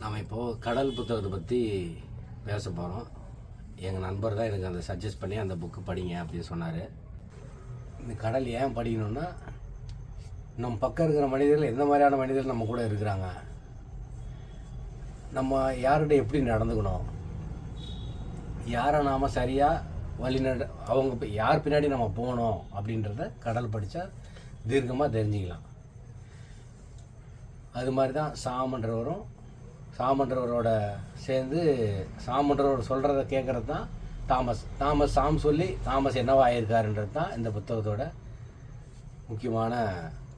நாம் இப்போது கடல் புத்தகத்தை பற்றி பேச போகிறோம். எங்கள் நண்பர் தான் எனக்கு அந்த சஜஸ்ட் பண்ணி அந்த புக்கு படிங்க அப்படின்னு சொன்னார். இந்த கடல் ஏன் படிக்கணும்னா, நம்ம பக்கம் இருக்கிற மனிதர்கள் எந்த மாதிரியான மனிதர்கள் நம்ம கூட இருக்கிறாங்க, நம்ம யார்கிட்ட எப்படி நடந்துக்கணும், யாரை நாம் சரியாக அவங்க யார் பின்னாடி நம்ம போகணும் அப்படின்றத கடல் படித்தா தீர்க்கமாக தெரிஞ்சுக்கலாம். அது மாதிரி தான் சாமன்றவரோட சேர்ந்து சாமன்றவர் சொல்கிறத கேட்குறது தான் தாமஸ் சொல்லி தாமஸ் என்னவா ஆயிருக்காருன்றது தான் இந்த புத்தகத்தோட முக்கியமான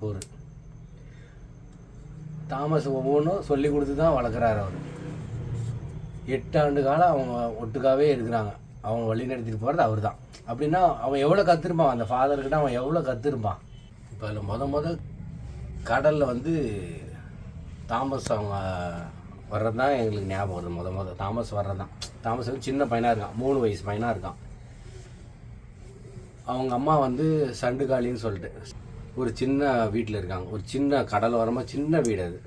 கூறு. தாமஸ் ஒவ்வொன்றும் சொல்லி கொடுத்து தான் வளர்க்குறாரு. அவர் 8 ஆண்டு காலம் அவங்க ஒட்டுக்காவே இருக்கிறாங்க. அவங்க வழி நடத்திட்டு போகிறது அவர் தான். அப்படின்னா அவன் எவ்வளோ கற்றுருப்பான், அந்த ஃபாதர்கிட்ட அவன் எவ்வளோ கற்றுருப்பான். இப்போ அதில் முத கடலில் தாமஸ் அவங்க வர்றது தான் எங்களுக்கு ஞாபகம் வருது. முத தாமஸ் வர்றது தான். தாமஸ் சின்ன பையனாக இருக்கான், 3 வயசு பையனாக இருக்கான். அவங்க அம்மா சண்டுகாலின்னு சொல்லிட்டு ஒரு சின்ன வீட்டில் இருக்காங்க. ஒரு சின்ன கடல் வரமாக சின்ன வீடு. அது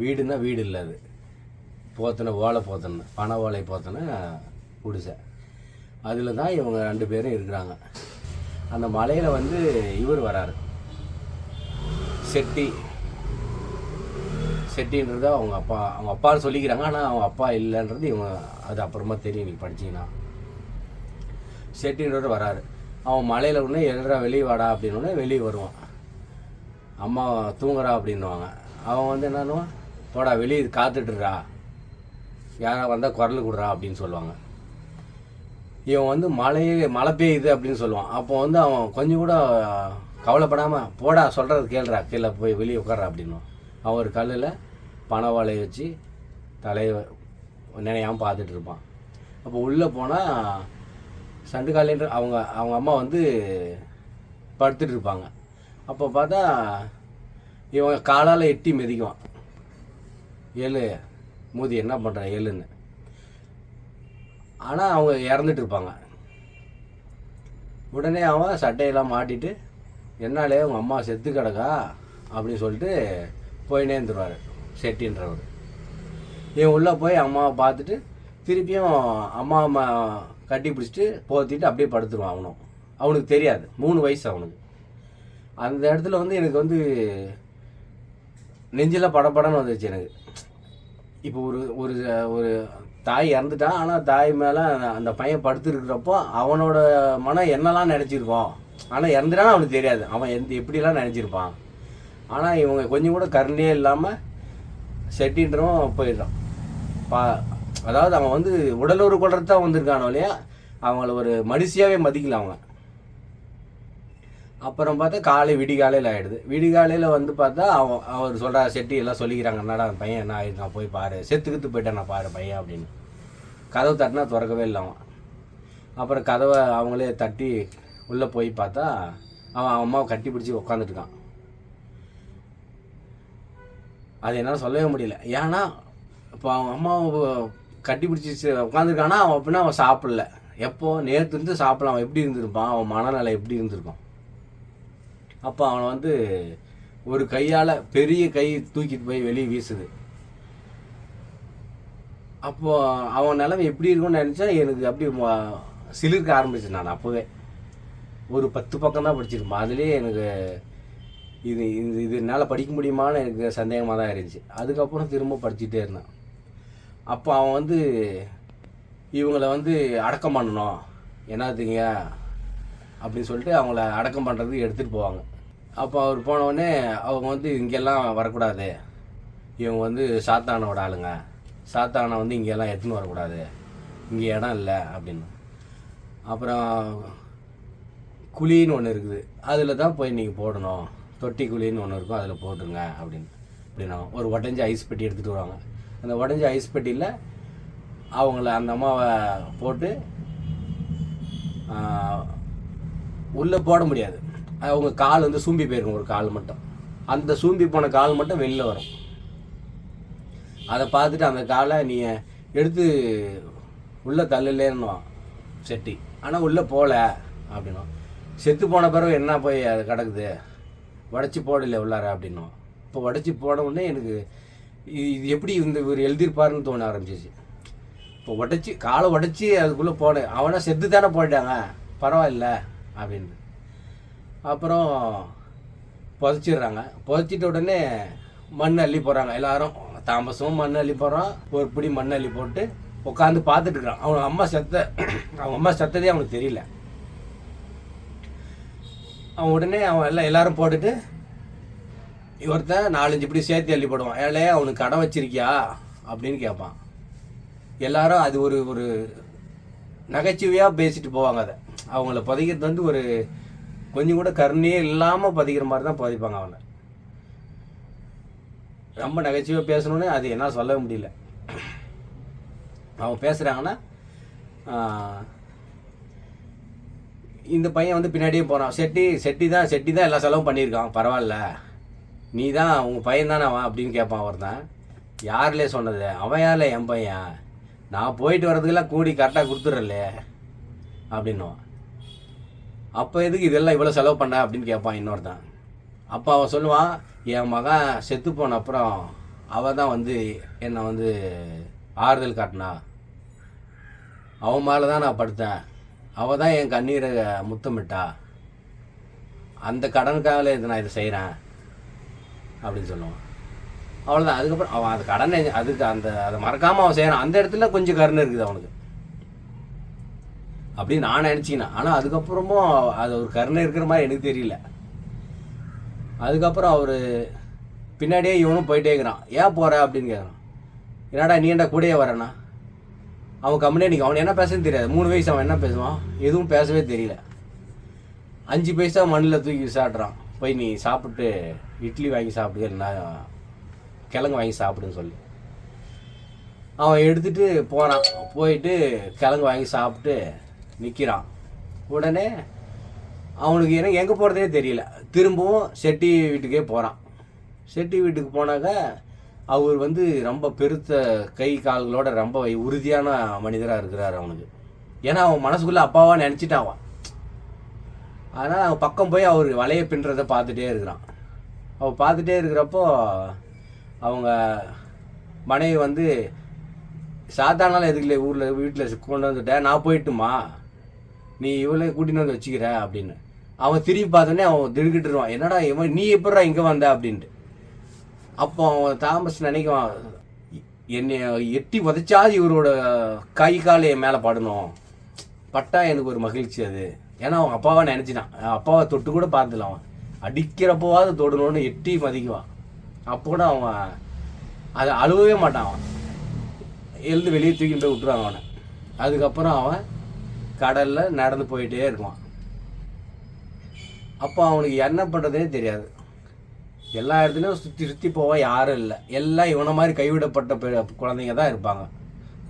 வீடுன்னா வீடு இல்லை, அது ஓலை போத்தனை, பனை ஓலை போத்தனை குடிசை. அதில் தான் இவங்க 2 பேரும் இருக்கிறாங்க. அந்த மலையில் இவர் வராரு, செட்டின்றது அவங்க அப்பான்னு சொல்லிக்கிறாங்க. ஆனால் அவங்க அப்பா இல்லைன்றது இவங்க அது அப்புறமா தெரியும், நீங்கள் படிச்சிங்கன்னா. செட்டின்றது வராரு. அவன் மலையில் ஒன்று எழுறா வெளியே வாடா அப்படின்னோடனே வெளியே வருவான். அம்மா தூங்குறா அப்படின்வாங்க. அவன் என்னன்னுவான், போடா வெளியே காத்துட்டுறா, யாரா வந்தால் குரல் கொடுறா அப்படின்னு சொல்லுவாங்க. இவன் மழை பெய்யுது அப்படின்னு சொல்லுவான். அப்போ அவன் கொஞ்சம் கூட கவலைப்படாமல், போடா சொல்கிறது கேள்றா, கீழே போய் வெளியே உட்கார்றா அப்படின்னுவான். அவன் ஒரு கல்லில் பனைவாழையை வச்சு தலையை நினையாமல் பார்த்துட்டு இருப்பான். அப்போ உள்ளே போனால் சண்டுகாலின்ற அவங்க அம்மா படுத்துட்டு இருப்பாங்க. அப்போ பார்த்தா இவன் காலால் எட்டி மிதிக்குவான். ஏழு மூதி என்ன பண்ணுற ஏழுன்னு. ஆனால் அவங்க இறந்துட்டு இருப்பாங்க. உடனே அவன் சட்டையெல்லாம் மாட்டிட்டு, என்னாலே உங்கள் அம்மா செத்து கிடக்கா அப்படின்னு சொல்லிட்டு போயினே இருந்துருவார் செட்டின்றவர். இவன் உள்ளே போய் அம்மாவை பார்த்துட்டு திருப்பியும் அம்மா கட்டி பிடிச்சிட்டு போத்திட்டு அப்படியே படுத்துருவான். அவனுக்கு தெரியாது, 3 வயசு அவனுக்கு. அந்த இடத்துல எனக்கு நெஞ்சில் படப்படன்னு வந்துச்சு எனக்கு. இப்போ ஒரு ஒரு தாய் இறந்துட்டான், ஆனால் தாய் மேலே அந்த பையன் படுத்துருக்கிறப்போ அவனோட மனம் என்னெல்லாம் நினச்சிருக்கோம். ஆனால் இறந்துட்டான்னு அவனுக்கு தெரியாது, அவன் எப்படிலாம் நினச்சிருப்பான். ஆனால் இவங்க கொஞ்சம் கூட கருணையே இல்லாமல் செட்டின்றவன் போயிடுறான். அதாவது அவன் உடலுறு கொள்றது தான் வந்திருக்கானோ இல்லையா, அவங்கள ஒரு மனுஷியாகவே மதிக்கல அவங்க. அப்புறம் பார்த்தா விடிகாலையில் ஆகிடுது. விடிகாலையில் பார்த்தா அவர் சொல்கிறா, செட்டி எல்லாம் சொல்லிக்கிறாங்க, என்னடா பையன் என்ன ஆகிருக்கான், போய் பாரு, செத்துக்கிட்டு போயிட்டான், நான் பாரு பையன் அப்படின்னு. கதவு தட்டினா திறக்கவே இல்லை அவன். அப்புறம் கதவை அவங்களே தட்டி உள்ளே போய் பார்த்தா அவன் அம்மாவை கட்டி பிடிச்சி உட்காந்துட்டுருக்கான். அது என்னால் சொல்லவே முடியல. ஏன்னா இப்போ அவன் அம்மாவை கட்டி பிடிச்சி உட்காந்துருக்கானா, அவன் அப்படின்னா அவன் சாப்பிடல. எப்போ நேற்று சாப்பிடலாம், அவன் எப்படி இருந்திருப்பான், அவன் மனநிலை எப்படி இருந்திருக்கும். அப்போ அவனை ஒரு கையால் பெரிய கை தூக்கிட்டு போய் வெளியே வீசுது. அப்போது அவன் நிலைமை எப்படி இருக்கும்னு நினச்சா எனக்கு அப்படி சிலிர்க்க ஆரம்பிச்சேன். நான் அப்போவே ஒரு 10 பக்கம் தான் படிச்சிருப்பேன். அதுலேயே எனக்கு இது என்னால் படிக்க முடியுமான்னு எனக்கு சந்தேகமாக தான் இருந்துச்சு. அதுக்கப்புறம் திரும்ப படிச்சுட்டே இருந்தேன். அப்போ அவன் இவங்களை அடக்கம் பண்ணணும், என்னதுங்க அப்படின்னு சொல்லிட்டு அவங்கள அடக்கம் பண்ணுறதுக்கு எடுத்துகிட்டு போவாங்க. அப்போ அவர் போனவுடனே அவங்க இங்கெல்லாம் வரக்கூடாது, இவங்க சாத்தானோட ஆளுங்க, சாத்தானை இங்கெல்லாம் எடுத்துன்னு வரக்கூடாது, இங்கே இடம் இல்லை அப்படின்னு. அப்புறம் குழின்னு ஒன்று இருக்குது, அதில் தான் போய் நீங்கள் போடணும், தொட்டி குழின்னு ஒன்று இருக்கும், அதில் போட்டுருங்க அப்படின்னா ஒரு உடஞ்ச ஐஸ் பெட்டி எடுத்துகிட்டு வருவாங்க. அந்த உடஞ்ச ஐஸ் பெட்டியில் அவங்கள அந்த அம்மாவை போட்டு உள்ளே போட முடியாது. அவங்க கால் சூம்பி போயிருக்கும், ஒரு கால் மட்டும். அந்த சூம்பி போன கால் மட்டும் வெளில வரும். அதை பார்த்துட்டு அந்த காலை நீ எடுத்து உள்ளே தள்ளலேன்னுவான் செட்டி. ஆனால் உள்ளே போகல அப்படின்னா, செத்து போன பிறகு என்ன போய் அது கிடக்குது, உடச்சி போடல உள்ளார அப்படின்னும். இப்போ உடச்சி போட உடனே எனக்கு இது எப்படி இவர் எழுதியிருப்பாருன்னு தோண ஆரம்பிச்சிச்சு. இப்போ காலை உடச்சி அதுக்குள்ளே போனேன். அவனை செத்து தானே போயிட்டாங்க, பரவாயில்ல அப்படின்னு. அப்புறம் புதைச்சிடுறாங்க. புதைச்சிட்ட உடனே மண் அள்ளி போடுறாங்க எல்லாரும். தாமசமும் மண் அள்ளி போடுறான். ஒரு பிடி மண் அள்ளி போட்டு உட்காந்து பார்த்துட்டு இருக்கிறான். அவங்க அம்மா செத்ததே அவனுக்கு தெரியல. அவன் உடனே எல்லாரும் போட்டுட்டு இவர்தான் 4-5 இப்படி சேர்த்து அள்ளி போடுவான். ஏழே அவனுக்கு கடை வச்சிருக்கியா அப்படின்னு கேட்பான். எல்லாரும் அது ஒரு நகைச்சுவையாக பேசிட்டு போவாங்க. அதை அவங்கள புதைக்கிறது வந்து ஒரு கொஞ்சம் கூட கருணையே இல்லாமல் புதைக்கிற மாதிரி தான் புதைப்பாங்க அவனை. ரொம்ப நகைச்சுவையாக பேசணுன்னு அது என்ன சொல்ல முடியல. அவங்க பேசுகிறாங்கன்னா இந்த பையன் வந்து பின்னாடியே போகிறான். செட்டி தான் எல்லா செலவும் பண்ணியிருக்கான், பரவாயில்ல, நீ தான் உங்கள் பையன் தானே அவன் அப்படின்னு கேட்பான். அவர் தான் யாருலே சொன்னது, அவன் யாரில்ல என் பையன், நான் போயிட்டு வர்றதுக்கெல்லாம் கூடி கரெக்டாக கொடுத்துட்றல்லே அப்படின்னுவான். அப்போ எதுக்கு இதெல்லாம் இவ்வளோ செலவு பண்ண அப்படின்னு கேட்பான் இன்னொருத்தான். அப்போ அவன் சொல்லுவான், என் மகன் செத்து போன அப்புறம் அவள் தான் வந்து என்னை வந்து ஆறுதல் காட்டினா, அவன் மேலே தான் நான் படுத்தேன், அவள் தான் என் கண்ணீரை முத்தமிட்டா, அந்த கடனுக்காக நான் இதை செய்கிறேன் அப்படின்னு சொல்லுவான். அவ்வளோதான். அதுக்கப்புறம் அவன் அது கடனை அதுக்கு அதை மறக்காமல் அவன் செய்கிறான். அந்த இடத்துல கொஞ்சம் கருணை இருக்குது அவனுக்கு அப்படின்னு நான் நினச்சிக்கினேன். ஆனால் அதுக்கப்புறமும் அது ஒரு கருணை இருக்கிற மாதிரி எனக்கு தெரியல. அதுக்கப்புறம் அவர் பின்னாடியே இவனும் போயிட்டே இருக்கிறான். ஏன் போகிற அப்படின்னு கேட்குறான். என்னடா நீ ஏன்டா கூடயே வரேண்ணா. அவன் கம்முனே நிற்கும். அவன் என்ன பேசுன்னு தெரியாது. 3 வயசு. அவன் என்ன பேசுவான், எதுவும் பேசவே தெரியல. 5 பைசா மண்ணில் தூக்கி விசாடுறான். போய் நீ சாப்பிட்டு இட்லி வாங்கி சாப்பிடு, இல்லைன்னா கிழங்கு வாங்கி சாப்பிடுன்னு சொல்லி அவன் எடுத்துகிட்டு போகிறான். போயிட்டு கிழங்கு வாங்கி சாப்பிட்டு நிற்கிறான். உடனே அவனுக்கு எனக்கு எங்கே போகிறதே தெரியல. திரும்பவும் செட்டி வீட்டுக்கே போகிறான். செட்டி வீட்டுக்கு போனாக்க அவர் வந்து ரொம்ப பெருத்த கை கால்களோட ரொம்ப உறுதியான மனிதராக இருக்கிறார் அவனுக்கு. ஏன்னா அவன் மனசுக்குள்ளே அப்பாவாக நினச்சிட்டான். அதனால் அவன் பக்கம் போய் அவர் வலையை பின்னுறதை பார்த்துட்டே இருக்கிறான். அவன் பார்த்துட்டே இருக்கிறப்போ அவங்க மனைவி வந்து, சாதாரண எதுக்குல வீட்டில் கொண்டு வந்துட்டேன், நான் போயிட்டுமா, நீ இவளை கூட்டின்னு வந்து வச்சுக்கிற அப்படின்னு. அவன் திரும்பி பார்த்தோன்னே அவன் திடுக்கிட்டுருவான். என்னடா இவன் நீ எப்படா இங்கே வந்த அப்படின்ட்டு. அப்போ அவன் தாமஸ் நினைக்குவான், என்னை எட்டி உதைச்சாது இவரோட கை கால் என் மேலே படணும், பட்டா எனக்கு ஒரு மகிழ்ச்சி அது. ஏன்னா அவன் அப்பாவை நினச்சிட்டான். அப்பாவை தொட்டு கூட பார்த்துல அவன் அடிக்கிறப்போவாது தொடணும்னு எட்டி மதிக்குவான். அப்போ கூட அவன் அதை அழுவவே மாட்டான். அவன் எழுந்து வெளியே தூக்கிட்டு போய் விட்டுருவாங்க அவனை. அதுக்கப்புறம் அவன் கடலில் நடந்து போயிட்டே இருக்குவான். அப்போ அவனுக்கு என்ன பண்ணுறதே தெரியாது. எல்லா இடத்துலையும் சுற்றி போவான், யாரும் இல்லை. எல்லாம் இவனை மாதிரி கைவிடப்பட்ட குழந்தைங்க தான் இருப்பாங்க.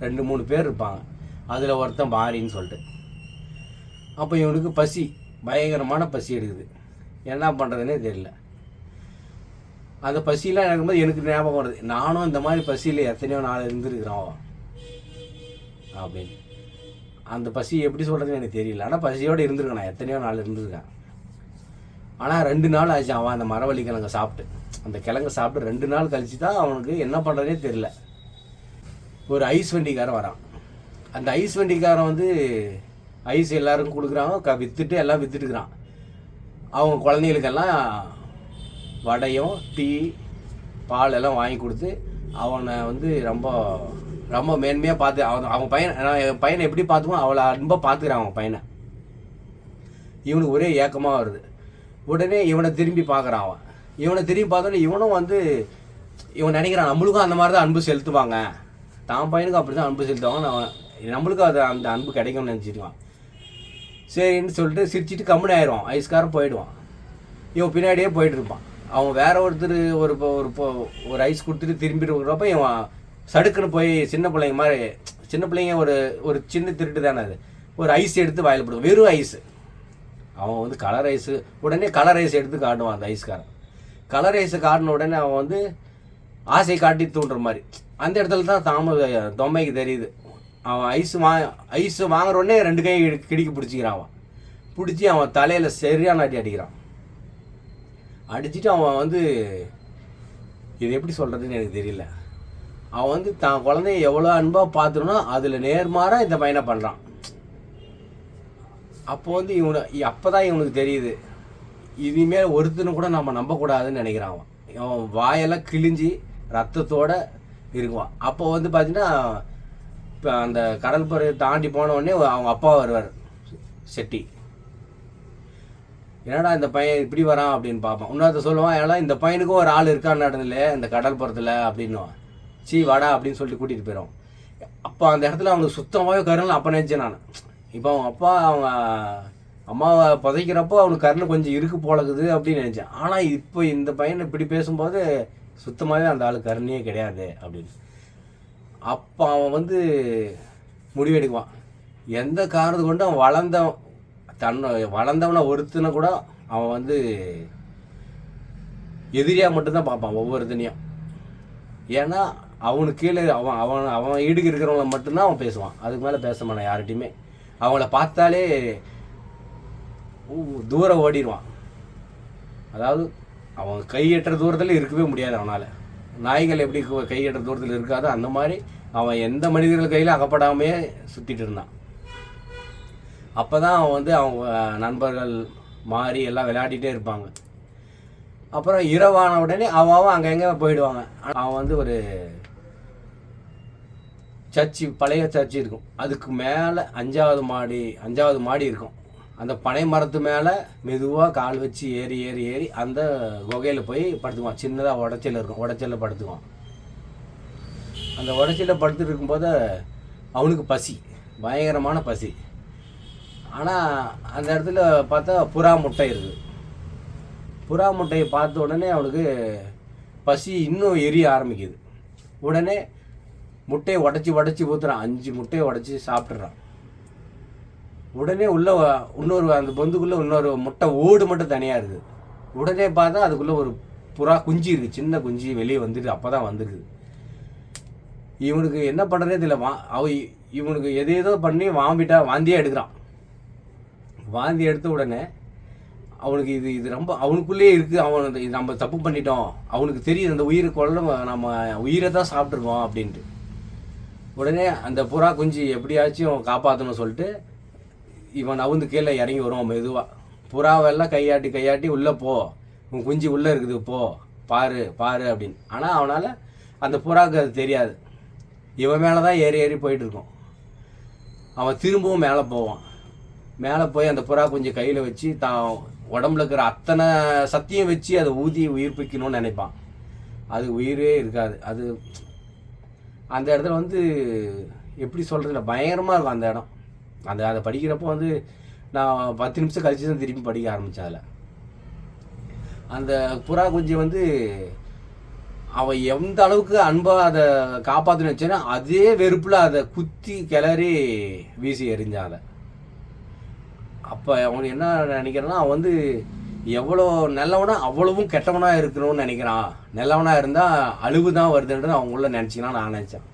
2-3 பேர் இருப்பாங்க. அதில் ஒருத்தன் மாறின்னு சொல்லிட்டு. அப்போ இவனுக்கு பசி, பயங்கரமான பசி எடுக்குது. என்ன பண்ணுறதுனே தெரியல. அந்த பசியெலாம் இருக்கும்போது எனக்கு ஞாபகம் வருது, நானும் இந்த மாதிரி பசியில் எத்தனையோ நாள் இருந்துருக்குறோம் அப்படின்னு. அந்த பசி எப்படி சொல்கிறதுன்னு எனக்கு தெரியல. ஆனால் பசியோடு இருந்திருக்கேன், நான் எத்தனையோ நாள் இருந்திருக்கேன். ஆனால் 2 நாள் ஆச்சு அவன் அந்த மரவள்ளி கிழங்கு சாப்பிட்டு. அந்த கிழங்கு சாப்பிட்டு 2 நாள் கழிச்சு தான் அவனுக்கு என்ன பண்ணுறதே தெரியல. ஒரு ஐஸ் வண்டிக்காரன் வரான். அந்த ஐஸ் வண்டிக்காரன் வந்து ஐஸ் எல்லாருக்கும் கொடுக்குறாங்க, விற்றுட்டு எல்லாம் விற்றுட்டுக்கிறான். அவங்க குழந்தைகளுக்கெல்லாம் வடையும் டீ பால் எல்லாம் வாங்கி கொடுத்து அவனை வந்து ரொம்ப ரொம்ப மேன்மையாக பார்த்து அவன் பையனை எப்படி பார்த்துக்கோ அவளை அன்பாக பார்த்துக்கிறான் அவன் பையனை. இவனுக்கு ஒரே ஏக்கமாக வருது. உடனே இவனை திரும்பி பார்க்குறான். இவனை திரும்பி பார்த்தோன்னே இவனும் வந்து இவன் நினைக்கிறான், நம்மளுக்கும் அந்த மாதிரி தான் அன்பு செலுத்துவாங்க, தான் பையனுக்கும் அப்படி தான் அன்பு செலுத்துவாங்க, நம்மளுக்கும் அது அந்த அன்பு கிடைக்கும்னு நினச்சிடுவான். சரின்னு சொல்லிட்டு சிரிச்சிட்டு கம்முனு ஆயிடுவான். ஐஸ்காரன் போயிடுவான். இவன் பின்னாடியே போயிட்டு இருப்பான். அவன் வேற ஒருத்தர் ஒரு ஐஸ் கொடுத்துட்டு திரும்பி இருக்கிறப்ப இவன் சடுக்குன்னு போய் சின்ன பிள்ளைங்க ஒரு சின்ன திருட்டு தானே அது, ஒரு ஐஸ் எடுத்து வாயில் போடுவான். வெறும் ஐஸு. அவன் வந்து கலர் ஐஸு. உடனே கலர் ஐஸ் எடுத்து காட்டுவான் அந்த ஐஸ்காரன். கலர் ஐஸை காட்டின உடனே அவன் வந்து ஆசை காட்டி தூண்டுற மாதிரி. அந்த இடத்துல தான் தொம்மைக்கு தெரியுது. அவன் ஐஸு வாங்குற உடனே 2 கை கிடிக்கி பிடிச்சிக்கிறான். அவன் பிடிச்சி அவன் தலையில் சரியான அடிக்கிறான். அடிச்சுட்டு அவன் வந்து இது எப்படி சொல்கிறதுன்னு எனக்கு தெரியல. அவன் வந்து தான் குழந்தைய எவ்வளோ அன்பாக பார்த்துருனோ அதில் நேர்மாறாக இந்த பையனை பண்ணுறான். அப்போ வந்து அப்போ தான் இவனுக்கு தெரியுது, இனிமேல் ஒருத்தனும் கூட நம்ம நம்பக்கூடாதுன்னு நினைக்கிறான். அவன் வாயெல்லாம் கிழிஞ்சி ரத்தத்தோடு இருக்குவான். அப்போ வந்து பார்த்தீங்கன்னா இப்போ அந்த கடற்புறை தாண்டி போன உடனே அவங்க அப்பா வருவார் செட்டி. என்னடா இந்த பையன் இப்படி வரான் அப்படின்னு பார்ப்பான். இன்னொருத்த சொல்லுவான், ஏன்னா இந்த பையனுக்கும் ஒரு ஆள் இருக்கான்னு நடந்துல இந்த கடற்புறத்தில் அப்படின்னுவான். வாடா அப்படின்னு சொல்லிட்டு கூட்டிகிட்டு போயிடும். அப்போ அந்த இடத்துல அவனுக்கு சுத்தமாகவே கருணை அப்போ நினச்சேன் நான். இப்போ அவங்க அப்பா அவங்க அம்மாவை புதைக்கிறப்போ அவனுக்கு கருணை கொஞ்சம் இருக்கு போலக்குது அப்படின்னு நினச்சேன். ஆனால் இப்போ இந்த பையனை இப்படி பேசும்போது சுத்தமாகவே அந்த ஆள் கருணையே கிடையாது அப்படின்னு. அப்போ அவன் வந்து முடிவெடுக்குவான். எந்த காரணத்தை கொண்டு அவன் வளர்ந்தவனை ஒருத்தனை கூட அவன் வந்து எதிரியாக மட்டும்தான் பார்ப்பான் ஒவ்வொருத்தனையும். ஏன்னா அவனுக்கு கீழே அவன் ஈடுக்கு இருக்கிறவங்கள மட்டும்தான் அவன் பேசுவான். அதுக்கு மேலே பேச மாட்டான் யார்கிட்டையுமே. அவங்கள பார்த்தாலே தூரம் ஓடிடுவான். அதாவது அவன் கையெட்டுற தூரத்தில் இருக்கவே முடியாது அவனால். நாய்கள் எப்படி கையெட்டுற தூரத்தில் இருக்காதோ அந்த மாதிரி அவன் எந்த மனிதர்கள் கையில் அகப்படாமையே சுற்றிட்டு இருந்தான். அப்போ தான் அவன் வந்து அவங்க நண்பர்கள் மாறி எல்லாம் விளையாடிட்டே இருப்பாங்க. அப்புறம் இரவான உடனே அவன் அங்கே எங்கே போயிடுவாங்க. அவன் வந்து ஒரு சர்ச்சு, பழைய சர்ச்சு இருக்கும். அதுக்கு மேலே அஞ்சாவது மாடி இருக்கும். அந்த பனை மரத்து மேலே மெதுவாக கால் வச்சு ஏறி அந்த குகையில் போய் படுத்துக்குவான். சின்னதாக உடச்சல் இருக்கும், உடச்சலில் படுத்துக்குவான். அந்த உடச்சலில் படுத்துட்டு இருக்கும்போது அவனுக்கு பசி, பயங்கரமான பசி. ஆனால் அந்த இடத்துல பார்த்தா புறா முட்டை இருக்குது. புறா முட்டையை பார்த்த உடனே அவனுக்கு பசி இன்னும் எரிய ஆரம்பிக்குது. உடனே முட்டையை உடச்சி ஊற்றுறான். 5 முட்டையை உடச்சி சாப்பிட்றான். உடனே இன்னொரு அந்த பொந்துக்குள்ளே இன்னொரு முட்டை ஓடு மட்டும் தனியாக இருக்குது. உடனே பார்த்தா அதுக்குள்ளே ஒரு புறா குஞ்சு இருக்குது, சின்ன குஞ்சு வெளியே வந்துட்டு அப்போ தான் வந்துருக்குது. இவனுக்கு என்ன பண்ணுறதே தெரியல. இவனுக்கு எதேதோ பண்ணி வாந்தியாக எடுக்கிறான். வாந்தி எடுத்த உடனே அவனுக்கு இது ரொம்ப அவனுக்குள்ளேயே இருக்குது. அவன் இது நம்ம தப்பு பண்ணிட்டோம், அவனுக்கு தெரியுது அந்த உயிரை கொள்ள நம்ம உயிரை தான் சாப்பிட்ருக்கோம் அப்படின்ட்டு. உடனே அந்த புறா குஞ்சு எப்படியாச்சும் காப்பாற்றணும்னு சொல்லிட்டு இவன் நவுந்து கீழே இறங்கி வருவான் மெதுவாக. புறாவெல்லாம் கையாட்டி உள்ளே போ, உன் குஞ்சு உள்ளே இருக்குது, போ பாரு அப்படின்னு. ஆனால் அவனால் அந்த புறாவுக்கு அது தெரியாது. இவன் மேலே தான் ஏறி போயிட்டுருக்கோம். அவன் திரும்பவும் மேலே போவான். மேலே போய் அந்த புறா குஞ்சு கையில் வச்சு தான் உடம்புல இருக்கிற அத்தனை சத்தியம் வச்சு அதை ஊதி உயிர்ப்பிக்கணும்னு நினைப்பான். அது உயிரே இருக்காது. அது அந்த இடத்துல வந்து எப்படி சொல்கிறதுல பயங்கரமாக இருக்கும் அந்த இடம். அதை படிக்கிறப்போ வந்து நான் 10 நிமிஷம் கழிச்சு தான் திரும்பி படிக்க ஆரம்பித்தேன். அதில் அந்த புறா குஞ்சு வந்து அவன் எந்த அளவுக்கு அன்பாக அதை காப்பாற்றணும்னு வச்சேன்னா அதே வெறுப்பில் அதை குத்தி கிளறி வீசி எறிஞ்சான் அதை. அப்போ அவனுக்கு என்ன நினைக்கிறான்னா, அவன் வந்து எவ்வளோ நல்லவனா அவ்வளவும் கெட்டவனாக இருக்கணும்னு நினைக்கிறான். நல்லவனாக இருந்தால் அழுகு தான் வருதுன்றது அவங்க உள்ள நினச்சிங்கன்னா நான் நினச்சேன்.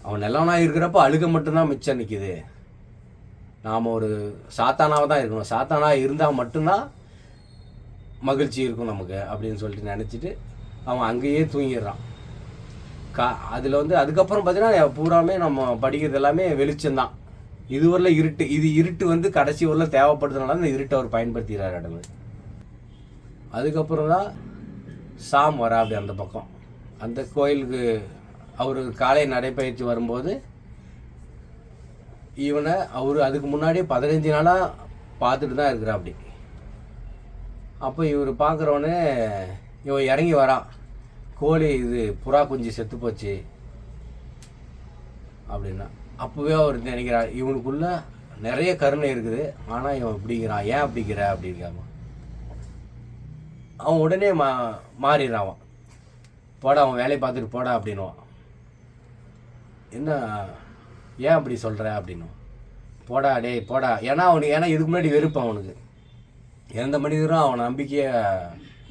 அவன் நல்லவனாக இருக்கிறப்ப அழுக மட்டும்தான் மிச்சம் நிற்கிது. நாம் ஒரு சாத்தானாக தான் இருக்கணும். சாத்தானாக இருந்தால் மட்டும்தான் மகிழ்ச்சி இருக்கும் நமக்கு அப்படின்னு சொல்லிட்டு நினச்சிட்டு அவன் அங்கேயே தூங்கிடுறான். அதில் வந்து அதுக்கப்புறம் பார்த்தீங்கன்னா பூராமே நம்ம படிக்கிறது எல்லாமே வெளிச்சம்தான். இதுவரையில் இருட்டு வந்து கடைசி ஊரில் தேவைப்படுறதுனால அந்த இருட்டை அவர் பயன்படுத்திடுறாரு இடமே. அதுக்கப்புறம் தான் சாம் வரா அப்படி அந்த பக்கம் அந்த கோயிலுக்கு அவர் காலை நடைப்பயிற்சி வரும்போது இவனை அவர் அதுக்கு முன்னாடியே 15 நாளாக பார்த்துட்டு தான் இருக்கிறா அப்படி. அப்போ இவர் பார்க்குறவனே இவன் இறங்கி வரான். கோழி இது புறா குஞ்சு செத்து போச்சு அப்படின்னா அப்போவே அவர் நினைக்கிறார் இவனுக்குள்ள நிறைய கருணை இருக்குது. ஆனால் இவன் இப்படிங்கிறான், ஏன் அப்படிங்கிற அப்படிங்காம அவன் உடனே மாறிடுறான். அவன் போடா, அவன் வேலையை பார்த்துட்டு போடா அப்படின்னுவான். என்ன ஏன் அப்படி சொல்கிற அப்படின்னும். போடா டேய் போடா. ஏன்னா இதுக்கு முன்னாடி வெறுப்பான் அவனுக்கு. எந்த மனிதரும் அவன்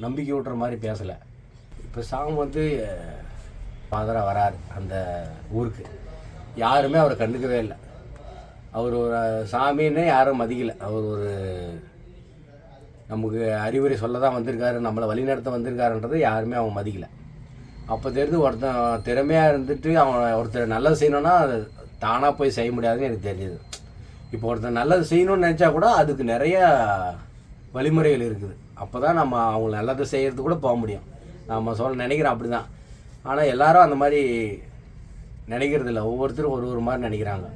நம்பிக்கை விட்டுற மாதிரி பேசலை. இப்போ சாம் வந்து ஃபாதராக வராரு அந்த ஊருக்கு. யாருமே அவரை கண்டுக்கவே இல்லை. அவர் ஒரு சாமின்னே யாரும் மதிக்கலை. அவர் ஒரு நமக்கு அறிவுரை சொல்ல தான் வந்திருக்காரு, நம்மளை வழிநடத்த வந்திருக்காருன்றதை யாருமே அவன் மதிக்கலை. அப்போ தெரிஞ்சு ஒருத்தன் திறமையாக இருந்துட்டு அவன் ஒருத்தர் நல்லது செய்யணுன்னா அது தானாக போய் செய்ய முடியாதுன்னு எனக்கு தெரியுது. இப்போ ஒருத்தர் நல்லது செய்யணும்னு நினச்சா கூட அதுக்கு நிறையா வழிமுறைகள் இருக்குது. அப்போ தான் நம்ம அவங்க நல்லது செய்கிறது கூட போக முடியும். நம்ம நினைக்கிறோம் அப்படி தான். ஆனால் எல்லாரும் அந்த மாதிரி நினைக்கிறது இல்லை. ஒவ்வொருத்தரும் ஒரு மாதிரி நினைக்கிறாங்க.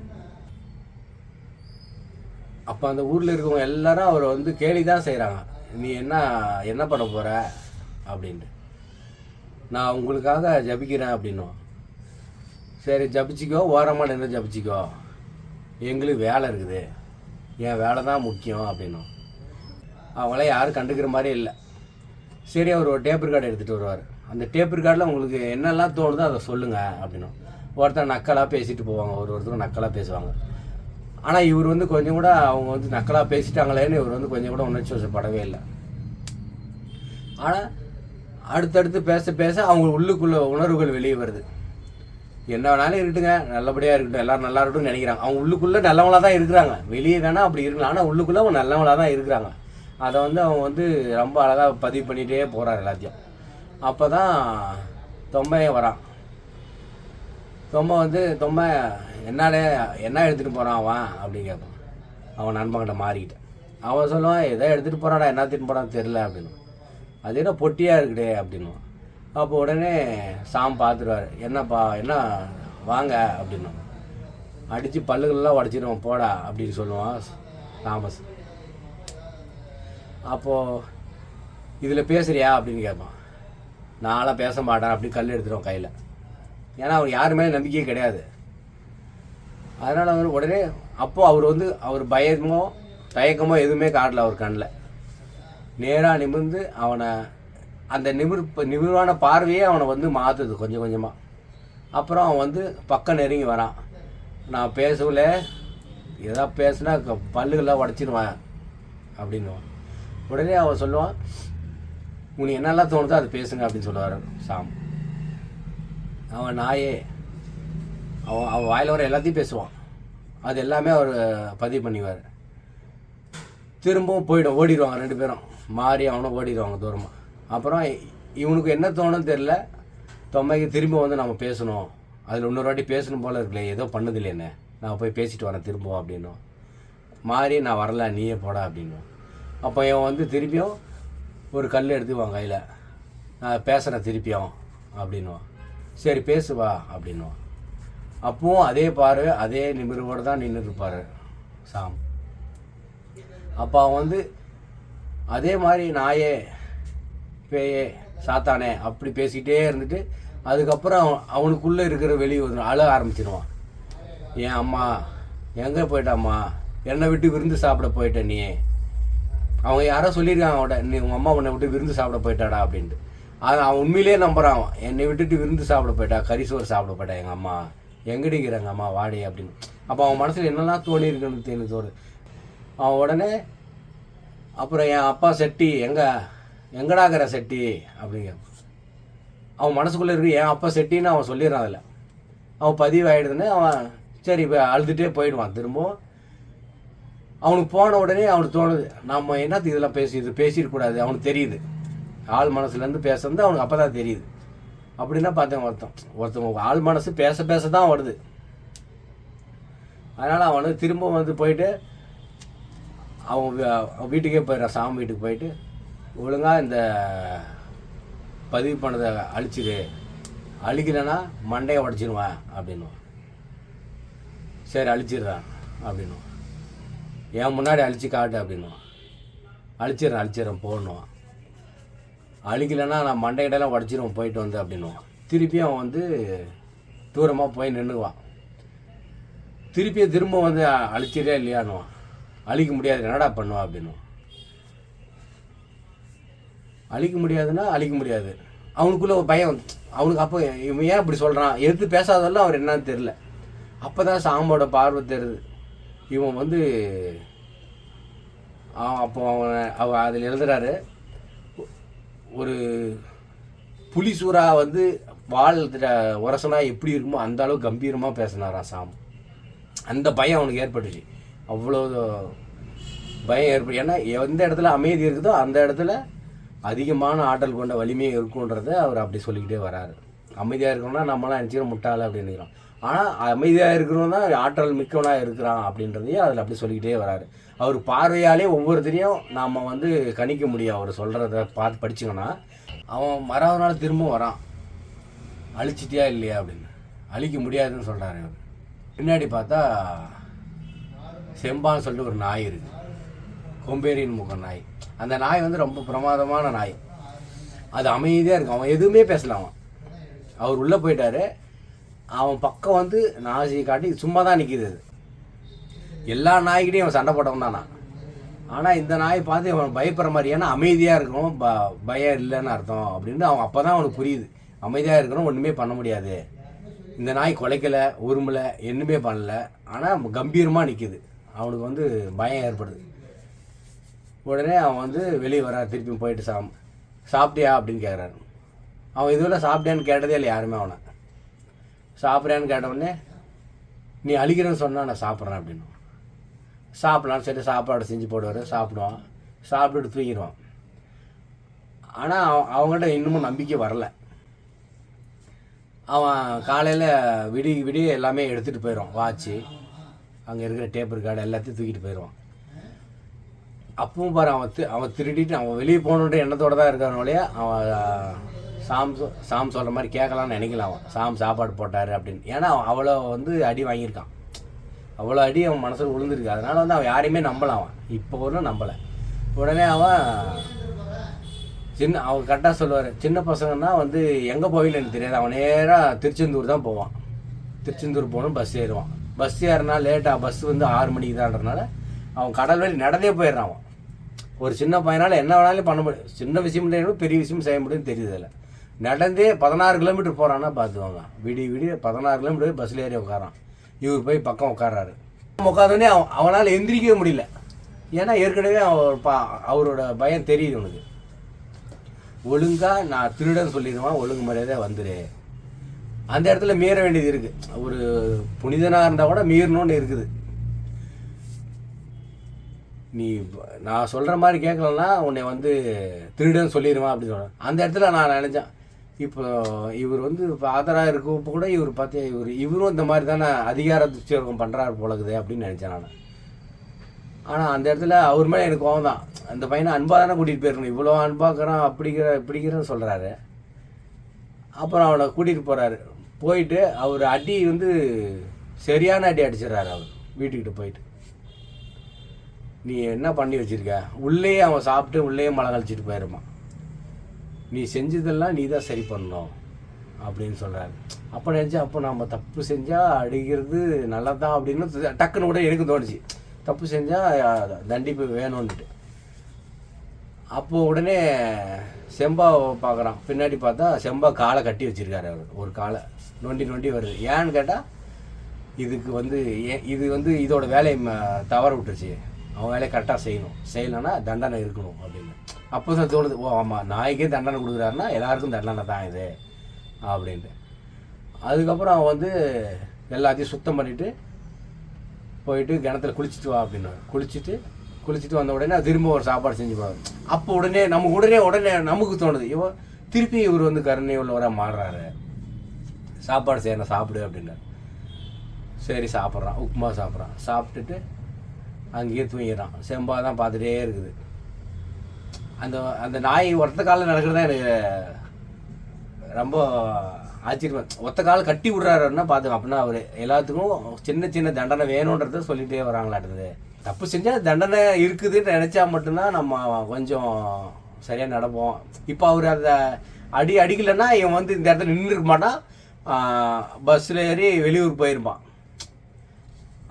அப்போ அந்த ஊரில் இருக்கவங்க எல்லாரும் அவரை கேலி தான் செய்கிறாங்க. நீ என்ன பண்ண போகிற அப்படின்ட்டு. நான் உங்களுக்காக ஜபிக்கிறேன் அப்படின்னும். சரி ஜபிச்சிக்கோ, ஓரமாக நின்று ஜபிச்சிக்கோ, எங்களுக்கு வேலை இருக்குது, என் வேலை தான் முக்கியம் அப்படின்னும். அவங்கள யாரும் கண்டுக்கிற மாதிரி இல்லை. சரி அவர் ஒரு டேப் ரெக்கார்டு எடுத்துகிட்டு வருவார். அந்த டேப் ரெக்கார்டில் உங்களுக்கு என்னெல்லாம் தோணுதோ அதை சொல்லுங்கள் அப்படின்னும். ஒருத்தர் நக்கலாக பேசிட்டு போவாங்க, ஒருத்தரும் நக்கலாக பேசுவாங்க. ஆனால் இவர் கொஞ்சம் கூட அவங்க நக்கலாக பேசிட்டாங்களேன்னு இவர் கொஞ்சம் கூட உணர்ச்சி வசப்படவே இல்லை. ஆனால் அடுத்தடுத்து பேச பேச அவங்க உள்ளுக்குள்ள உணர்வுகள் வெளியே வருது. என்ன வேணாலும் இருக்கட்டுங்க, நல்லபடியாக இருக்கட்டும், எல்லோரும் நல்லா இருக்கட்டும்னு நினைக்கிறாங்க. அவங்க உள்ளுக்குள்ளே நல்லவங்களாக தான் இருக்கிறாங்க. வெளியே வேணால் அப்படி இருக்கலாம், ஆனால் உள்ளுக்குள்ளே அவங்க நல்லவங்களாக தான் இருக்கிறாங்க. அதை அவங்க ரொம்ப அழகாக பதிவு பண்ணிகிட்டே போகிறார் எல்லாத்தையும். அப்போ தான் தொம்மையே வரான். தொம்மை என்னாலே என்ன எடுத்துகிட்டு போகிறான் அவன் அப்படின்னு கேட்பான். அவன் நண்பன்கிட்ட மாறிக்கிட்டேன். அவன் சொல்லுவான், எதோ எடுத்துகிட்டு போகிறான்டா, என்ன எடுத்துகிட்டு போகிறான்னு தெரில அப்படின்னு. அது என்ன பொட்டியாக இருக்குடே அப்படின்னும். அப்போ உடனே சாம் பார்த்துருவார். என்னப்பா என்ன வாங்க அப்படின்னும். அடித்து பல்லுகளெல்லாம் உடச்சிடுவோம் போடா அப்படின்னு சொல்லுவான் தாமஸ். அப்போது இதில் பேசுகிறியா அப்படின்னு கேட்பான். நான்லாம் பேச மாட்டேன் அப்படி கல் எடுத்துருவோம் கையில். ஏன்னா அவர் யார் மேலே நம்பிக்கையே கிடையாது. அதனால் உடனே அப்போது அவர் பயமோ தயக்கமோ எதுவுமே காட்டல. அவர் கண்ணில் நேராக நிமிர்ந்து அவனை அந்த நிமிர்வான பார்வையே அவனை மாற்றுது கொஞ்சம் கொஞ்சமாக. அப்புறம் அவன் பக்கம் நெருங்கி வரான். நான் பேசல, எதா பேசுனா பல்லுகள்லாம் உடச்சிடுவேன் அப்படின்னுவான். உடனே அவன் சொல்லுவான், உனக்கு என்னெல்லாம் தோணுதோ அது பேசுங்க அப்படின்னு சொல்லுவார் சாம். அவன் நாயே அவன் வாயில் வர எல்லாத்தையும் பேசுவான். அது எல்லாமே அவர் பதிவு பண்ணிவார். திரும்பவும் ஓடிடுவாங்க ரெண்டு பேரும். மாறி அவனும் ஓடிடுவாங்க தூரமாக. அப்புறம் இவனுக்கு என்ன தோணுன்னு தெரில, தொம்மைக்கு திரும்ப நம்ம பேசணும், அதில் இன்னொரு வாட்டி பேசணும் போல் இருக்குல்ல, ஏதோ பண்ணுது இல்லைன்னு, நான் போய் பேசிட்டு வரேன் திரும்பவும் அப்படின்னும். மாறி நான் வரல, நீயே போடா அப்படின்னும். அப்போ இவன் திருப்பியும் ஒரு கல் எடுத்துவான் கையில். நான் பேசுகிறேன் திருப்பியும் அப்படின்னுவான். சரி பேசுவா அப்படின்னுவான். அப்பவும் அதே பார்வை அதே நிமிர்வோடு தான் நின்று இருப்பார் சாம். அப்போ அவன் அதே மாதிரி நாயே பேயே சாத்தானே அப்படி பேசிக்கிட்டே இருந்துட்டு அதுக்கப்புறம் அவனுக்குள்ளே இருக்கிற வெளியே அழ ஆரம்பிச்சிடுவான். என் அம்மா எங்கே போயிட்டாம்மா, என்னை விட்டு விருந்து சாப்பிட போயிட்ட நீ. அவங்க யாரோ சொல்லியிருக்காங்க அவட, நீ உங்கள் அம்மா உன்னை விட்டு விருந்து சாப்பிட போயிட்டாடா அப்படின்ட்டு. அவன் உண்மையிலே நம்புறான். என்னை விட்டுட்டு விருந்து சாப்பிட போயிட்டா, கரிசோறு சாப்பிட போயிட்டா எங்கள் அம்மா, எங்கடிக்கிறாங்க அம்மா வாடி அப்படின்னு. அப்போ அவன் மனசில் என்னெல்லாம் தோணியிருக்குன்னு எனக்கு தோணுது. அவன் உடனே அப்புறம் என் அப்பா செட்டி எங்கடாகிற செட்டி அப்படிங்க. அவன் மனசுக்குள்ளே இருக்கு என் அப்பா செட்டின்னு அவன் சொல்லிடுறான். அதில் அவன் பதிவாகிடுதுன்னு அவன் சரி இப்போ அழுதுகிட்டே போயிடுவான். திரும்பவும் அவனுக்கு போன உடனே அவனுக்கு தோணுது, நம்ம என்னத்துக்கு இதெல்லாம் பேசிடக்கூடாது. அவனுக்கு தெரியுது, ஆள் மனசுலேருந்து பேசுறது அவனுக்கு அப்போ தான் தெரியுது. அப்படின்னா பார்த்தேன் ஒருத்தவங்க ஆள் மனசு பேச தான் வருது. அதனால் அவன் திரும்ப போயிட்டு அவன் வீட்டுக்கே போயிடுறான். சாமி வீட்டுக்கு போயிட்டு ஒழுங்காக இந்த பதிவு பண்ணதை அழிச்சிடு, அழிக்கலைன்னா மண்டையை உடச்சிடுவேன் அப்படின்னுவான். சரி அழிச்சிடுறான் அப்படின்னுவான். என் முன்னாடி அழிச்சு காட்டு அப்படின்னுவான். அழிச்சிடுறேன் போடணுவான். அழிக்கலைன்னா நான் மண்டையிடலாம் உடச்சிடுவேன் போயிட்டு அப்படின்னுவான். திருப்பியும் அவன் தூரமாக போய் நின்றுவான். திருப்பியும் திரும்ப அழிச்சிடே இல்லையான்னுவான். அழிக்க முடியாது, என்னடா பண்ணுவான் அப்படின்னுவான். அழிக்க முடியாதுன்னா அழிக்க முடியாது. அவனுக்குள்ள ஒரு பயம். அவனுக்கு அப்போ இவன் ஏன் இப்படி சொல்கிறான், எடுத்து பேசாதெல்லாம் அவர் என்னன்னு தெரில. அப்போ தான் சாமோட பார்வை தெரியுது. இவன் அப்போ அவன் அதில் எழுதுறாரு, ஒரு புலிசூரா வாழ் உரசனா எப்படி இருக்குமோ அந்த அளவுக்கு கம்பீரமாக பேசினாராம் சாம். அந்த பயம் அவனுக்கு ஏற்பட்டுச்சு. அவ்வளோ பயம் ஏற்படும். ஏன்னா எந்த இடத்துல அமைதி இருக்குதோ அந்த இடத்துல அதிகமான ஆற்றல் கொண்ட வலிமையை இருக்குன்றதை அவர் அப்படி சொல்லிக்கிட்டே வராரு. அமைதியாக இருக்கணும்னா நம்மளாம் நினச்சிக்கிறோம் முட்டாள் அப்படின்னுக்கிறோம். ஆனால் அமைதியாக இருக்கிறவன் தான் ஆற்றல் மிக்கவனாக இருக்கிறான் அப்படின்றதையும் அதில் அப்படி சொல்லிக்கிட்டே வராரு. அவர் பார்வையாலே ஒவ்வொருத்தரையும் நாம் வந்து கணிக்க முடியும். அவர் சொல்கிறத பார்த்து படிச்சிங்கன்னா அவன் மறாவது நாள் திரும்பவும் வரான், அழிச்சிட்டியா இல்லையா அப்படின்னு. அழிக்க முடியாதுன்னு சொல்கிறாரு அவர். பின்னாடி பார்த்தா செம்பான்னு சொல்லிட்டு ஒரு நாய் இருக்குது, கொம்பேரியின் முகம் நாய். அந்த நாய் வந்து ரொம்ப பிரமாதமான நாய். அது அமைதியாக இருக்கும், அவன் எதுவுமே பேசலாம். அவர் உள்ளே போயிட்டாரு, அவன் பக்கம் வந்து நாசி காட்டி சும்மா தான் நிற்கிது. அது எல்லா நாய்கிட்டையும் அவன் சண்டை போட்டவன் தானா. ஆனால் இந்த நாயை பார்த்து அவன் பயப்படுற மாதிரி, ஏன்னா அமைதியாக இருக்கணும், பயம் இல்லைன்னு அர்த்தம் அப்படின்னு அவன் அப்போ தான் அவனுக்கு புரியுது. அமைதியாக இருக்கணும், ஒன்றுமே பண்ண முடியாது. இந்த நாய் குலைக்கலை, உருமலை, ஒன்றுமே பண்ணலை, ஆனால் கம்பீரமாக நிற்கிது. அவனுக்கு வந்து பயம் ஏற்படுது. உடனே அவன் வந்து வெளியே வரான், திருப்பி போயிட்டு சாப்பிட்டியா அப்படின்னு கேட்குறாரு. அவன் இதுவரை சாப்பிட்டியான்னு கேட்டதே இல்லை யாருமே. அவனை சாப்பிட்றியான்னு கேட்டவுடனே நீ அழிக்கிறேன்னு சொன்னால் நான் சாப்பிட்றேன் அப்படின்னு. சாப்பிட்லான்னு சரி சாப்பாடு செஞ்சு போடுவார், சாப்பிடுவான், சாப்பிட்டுட்டு தூங்கிடுவான். ஆனால் அவங்ககிட்ட இன்னமும் நம்பிக்கை வரல. அவன் காலையில் விடிய எல்லாமே எடுத்துகிட்டு போயிடுவான், வாட்சி அங்கே இருக்கிற டேப் ரெக்கார்டு எல்லாத்தையும் தூக்கிட்டு போயிடுவான். அப்பவும் பாரு அவன் திருடிட்டு அவன் வெளியே போகணுன்ற எண்ணத்தோடு தான் இருக்கிறனாலே அவன் சாம் சொல்கிற மாதிரி கேட்கலான்னு நினைக்கலாம். அவன் சாப்பாடு போட்டார் அப்படின்னு. ஏன்னா அவன் அவ்வளோ வந்து அடி வாங்கியிருக்கான், அவ்வளோ அடி அவன் மனசில் விழுந்துருக்கு. அதனால் வந்து அவன் யாரையுமே நம்பலாம். அவன் இப்போ ஒன்றும் நம்பலை. உடனே அவன் அவன் கரெக்டாக சொல்லுவார், சின்ன பசங்கன்னா வந்து எங்கே போயின்னு எனக்கு தெரியாது, அவன் நேராக திருச்செந்தூர் தான் போவான். திருச்செந்தூர் போகணும், பஸ் ஏறுவான். பஸ் ஏறினா லேட்டாக, பஸ் வந்து 6 மணிக்கு தான்றனால அவன் கடல் வழி நடந்தே போயிடுறான். அவன் ஒரு சின்ன பையனால் என்ன வேணாலும் பண்ண முடியும், சின்ன விஷயம் பெரிய விஷயம் செய்ய முடியும்னு தெரியுது. அதில் நடந்தே 16 கிலோமீட்டர் போகிறான்னா பார்த்துவாங்க. விடிய 16 கிலோமீட்டர் பஸ்ஸில் ஏறி உட்காரான். இவர் போய் பக்கம் உட்காராரு. உட்காந்தோடனே அவனால் எந்திரிக்கவே முடியல. ஏன்னா ஏற்கனவே அவரோட பயம் தெரியுது அவனுக்கு. ஒழுங்காக நான் திருடன் சொல்லிடுவான், ஒழுங்கு மரியாதை வந்துடு. அந்த இடத்துல மீற வேண்டியது இருக்குது. ஒரு புனிதனாக இருந்தால் கூட மீறணும்னு இருக்குது. நீ நான் சொல்கிற மாதிரி கேட்கலன்னா உன்னை வந்து திருடன் சொல்லிடுவான் அப்படின்னு சொல்கிறேன். அந்த இடத்துல நான் நினச்சேன், இப்போ இவர் வந்து ஃபாதராக இருக்கப்போ கூட இவர் பார்த்து இவரும் இந்த மாதிரி தானே அதிகார துஷ்பிரயோகம் பண்ணுறாரு போலக்குது அப்படின்னு நினச்சேன் நான். ஆனால் அந்த இடத்துல அவர் மேலே எனக்கு கோவம் தான். அந்த பையனை அன்பாக தானே கூட்டிகிட்டு போயிருக்கணும், இவ்வளோ அன்பாக்குறான் இப்படிக்கிறன்னு சொல்கிறாரு. அப்புறம் அவனை கூட்டிகிட்டு போகிறாரு. போயிட்டு அவர் அடி வந்து சரியான அடி அடிச்சிடறாரு. அவர் வீட்டுக்கிட்ட போயிட்டு, நீ என்ன பண்ணி வச்சுருக்க, உள்ளேயே அவன் சாப்பிட்டு உள்ளேயே மழை கழிச்சிட்டு போயிருப்பான், நீ செஞ்சதெல்லாம் நீ தான் சரி பண்ணணும் அப்படின்னு சொல்கிறாரு. அப்போ நினச்சா, அப்போ நம்ம தப்பு செஞ்சால் அடிக்கிறது நல்லதான் அப்படின்னு டக்குன்னு கூட எனக்கு தோணுச்சு. தப்பு செஞ்சால் தண்டிப்பு வேணும்ன்ட்டு. அப்போது உடனே செம்பா பார்க்குறான். பின்னாடி பார்த்தா செம்பா காலை கட்டி வச்சுருக்காரு. அவர் ஒரு காலை நொண்டி வருது. ஏன்னு கேட்டால் இதுக்கு வந்து இது வந்து இதோட வேலையை தவற விட்டுருச்சு, அவன் வேலையை கரெக்டாக செய்யலைன்னா தண்டனை இருக்கணும் அப்படின்னு. அப்போ தான் தோணுது, ஓ ஆமாம், நாய்க்கே தண்டனை கொடுக்குறாருன்னா எல்லாருக்கும் தண்டனை தான் இது அப்படின்ட்டு. அதுக்கப்புறம் அவன் வந்து எல்லாத்தையும் சுத்தம் பண்ணிவிட்டு போயிட்டு கிணத்துல குளிச்சுட்டு வா அப்படின்னு. குளிச்சுட்டு வந்த உடனே திரும்ப ஒரு சாப்பாடு செஞ்சு போவார். அப்போ உடனே நமக்கு தோணுது, இவன் திருப்பி இவர் வந்து கருணை உள்ளவராக மாறுறாரு, சாப்பாடு செய்யணும் சாப்பிடு அப்படின்னாரு. சரி சாப்பிட்றான், உப்புமா சாப்பிட்றான். சாப்பிட்டுட்டு அங்கேயே தூங்கிடுறான். செம்பா தான் பார்த்துட்டே இருக்குது. அந்த நாய் ஒத்த காலில் நடக்கிறது தான் எனக்கு ரொம்ப ஆச்சரியம். ஒத்த கால் கட்டி விட்றாருன்னா பார்த்துக்கோ. அப்படின்னா அவர் எல்லாத்துக்கும் சின்ன தண்டனை வேணுன்றத சொல்லிகிட்டே வராங்களாட்டுது. தப்பு செஞ்சால் தண்டனை இருக்குதுன்னு நினச்சா மட்டும்தான் நம்ம கொஞ்சம் சரியாக நடப்போம். இப்போ அவர் அந்த அடிக்கலைன்னா இவன் வந்து இந்த இடத்துல நின்று இருக்க மாட்டான், பஸ்ஸில் ஏறி வெளியூர் போயிருப்பான்.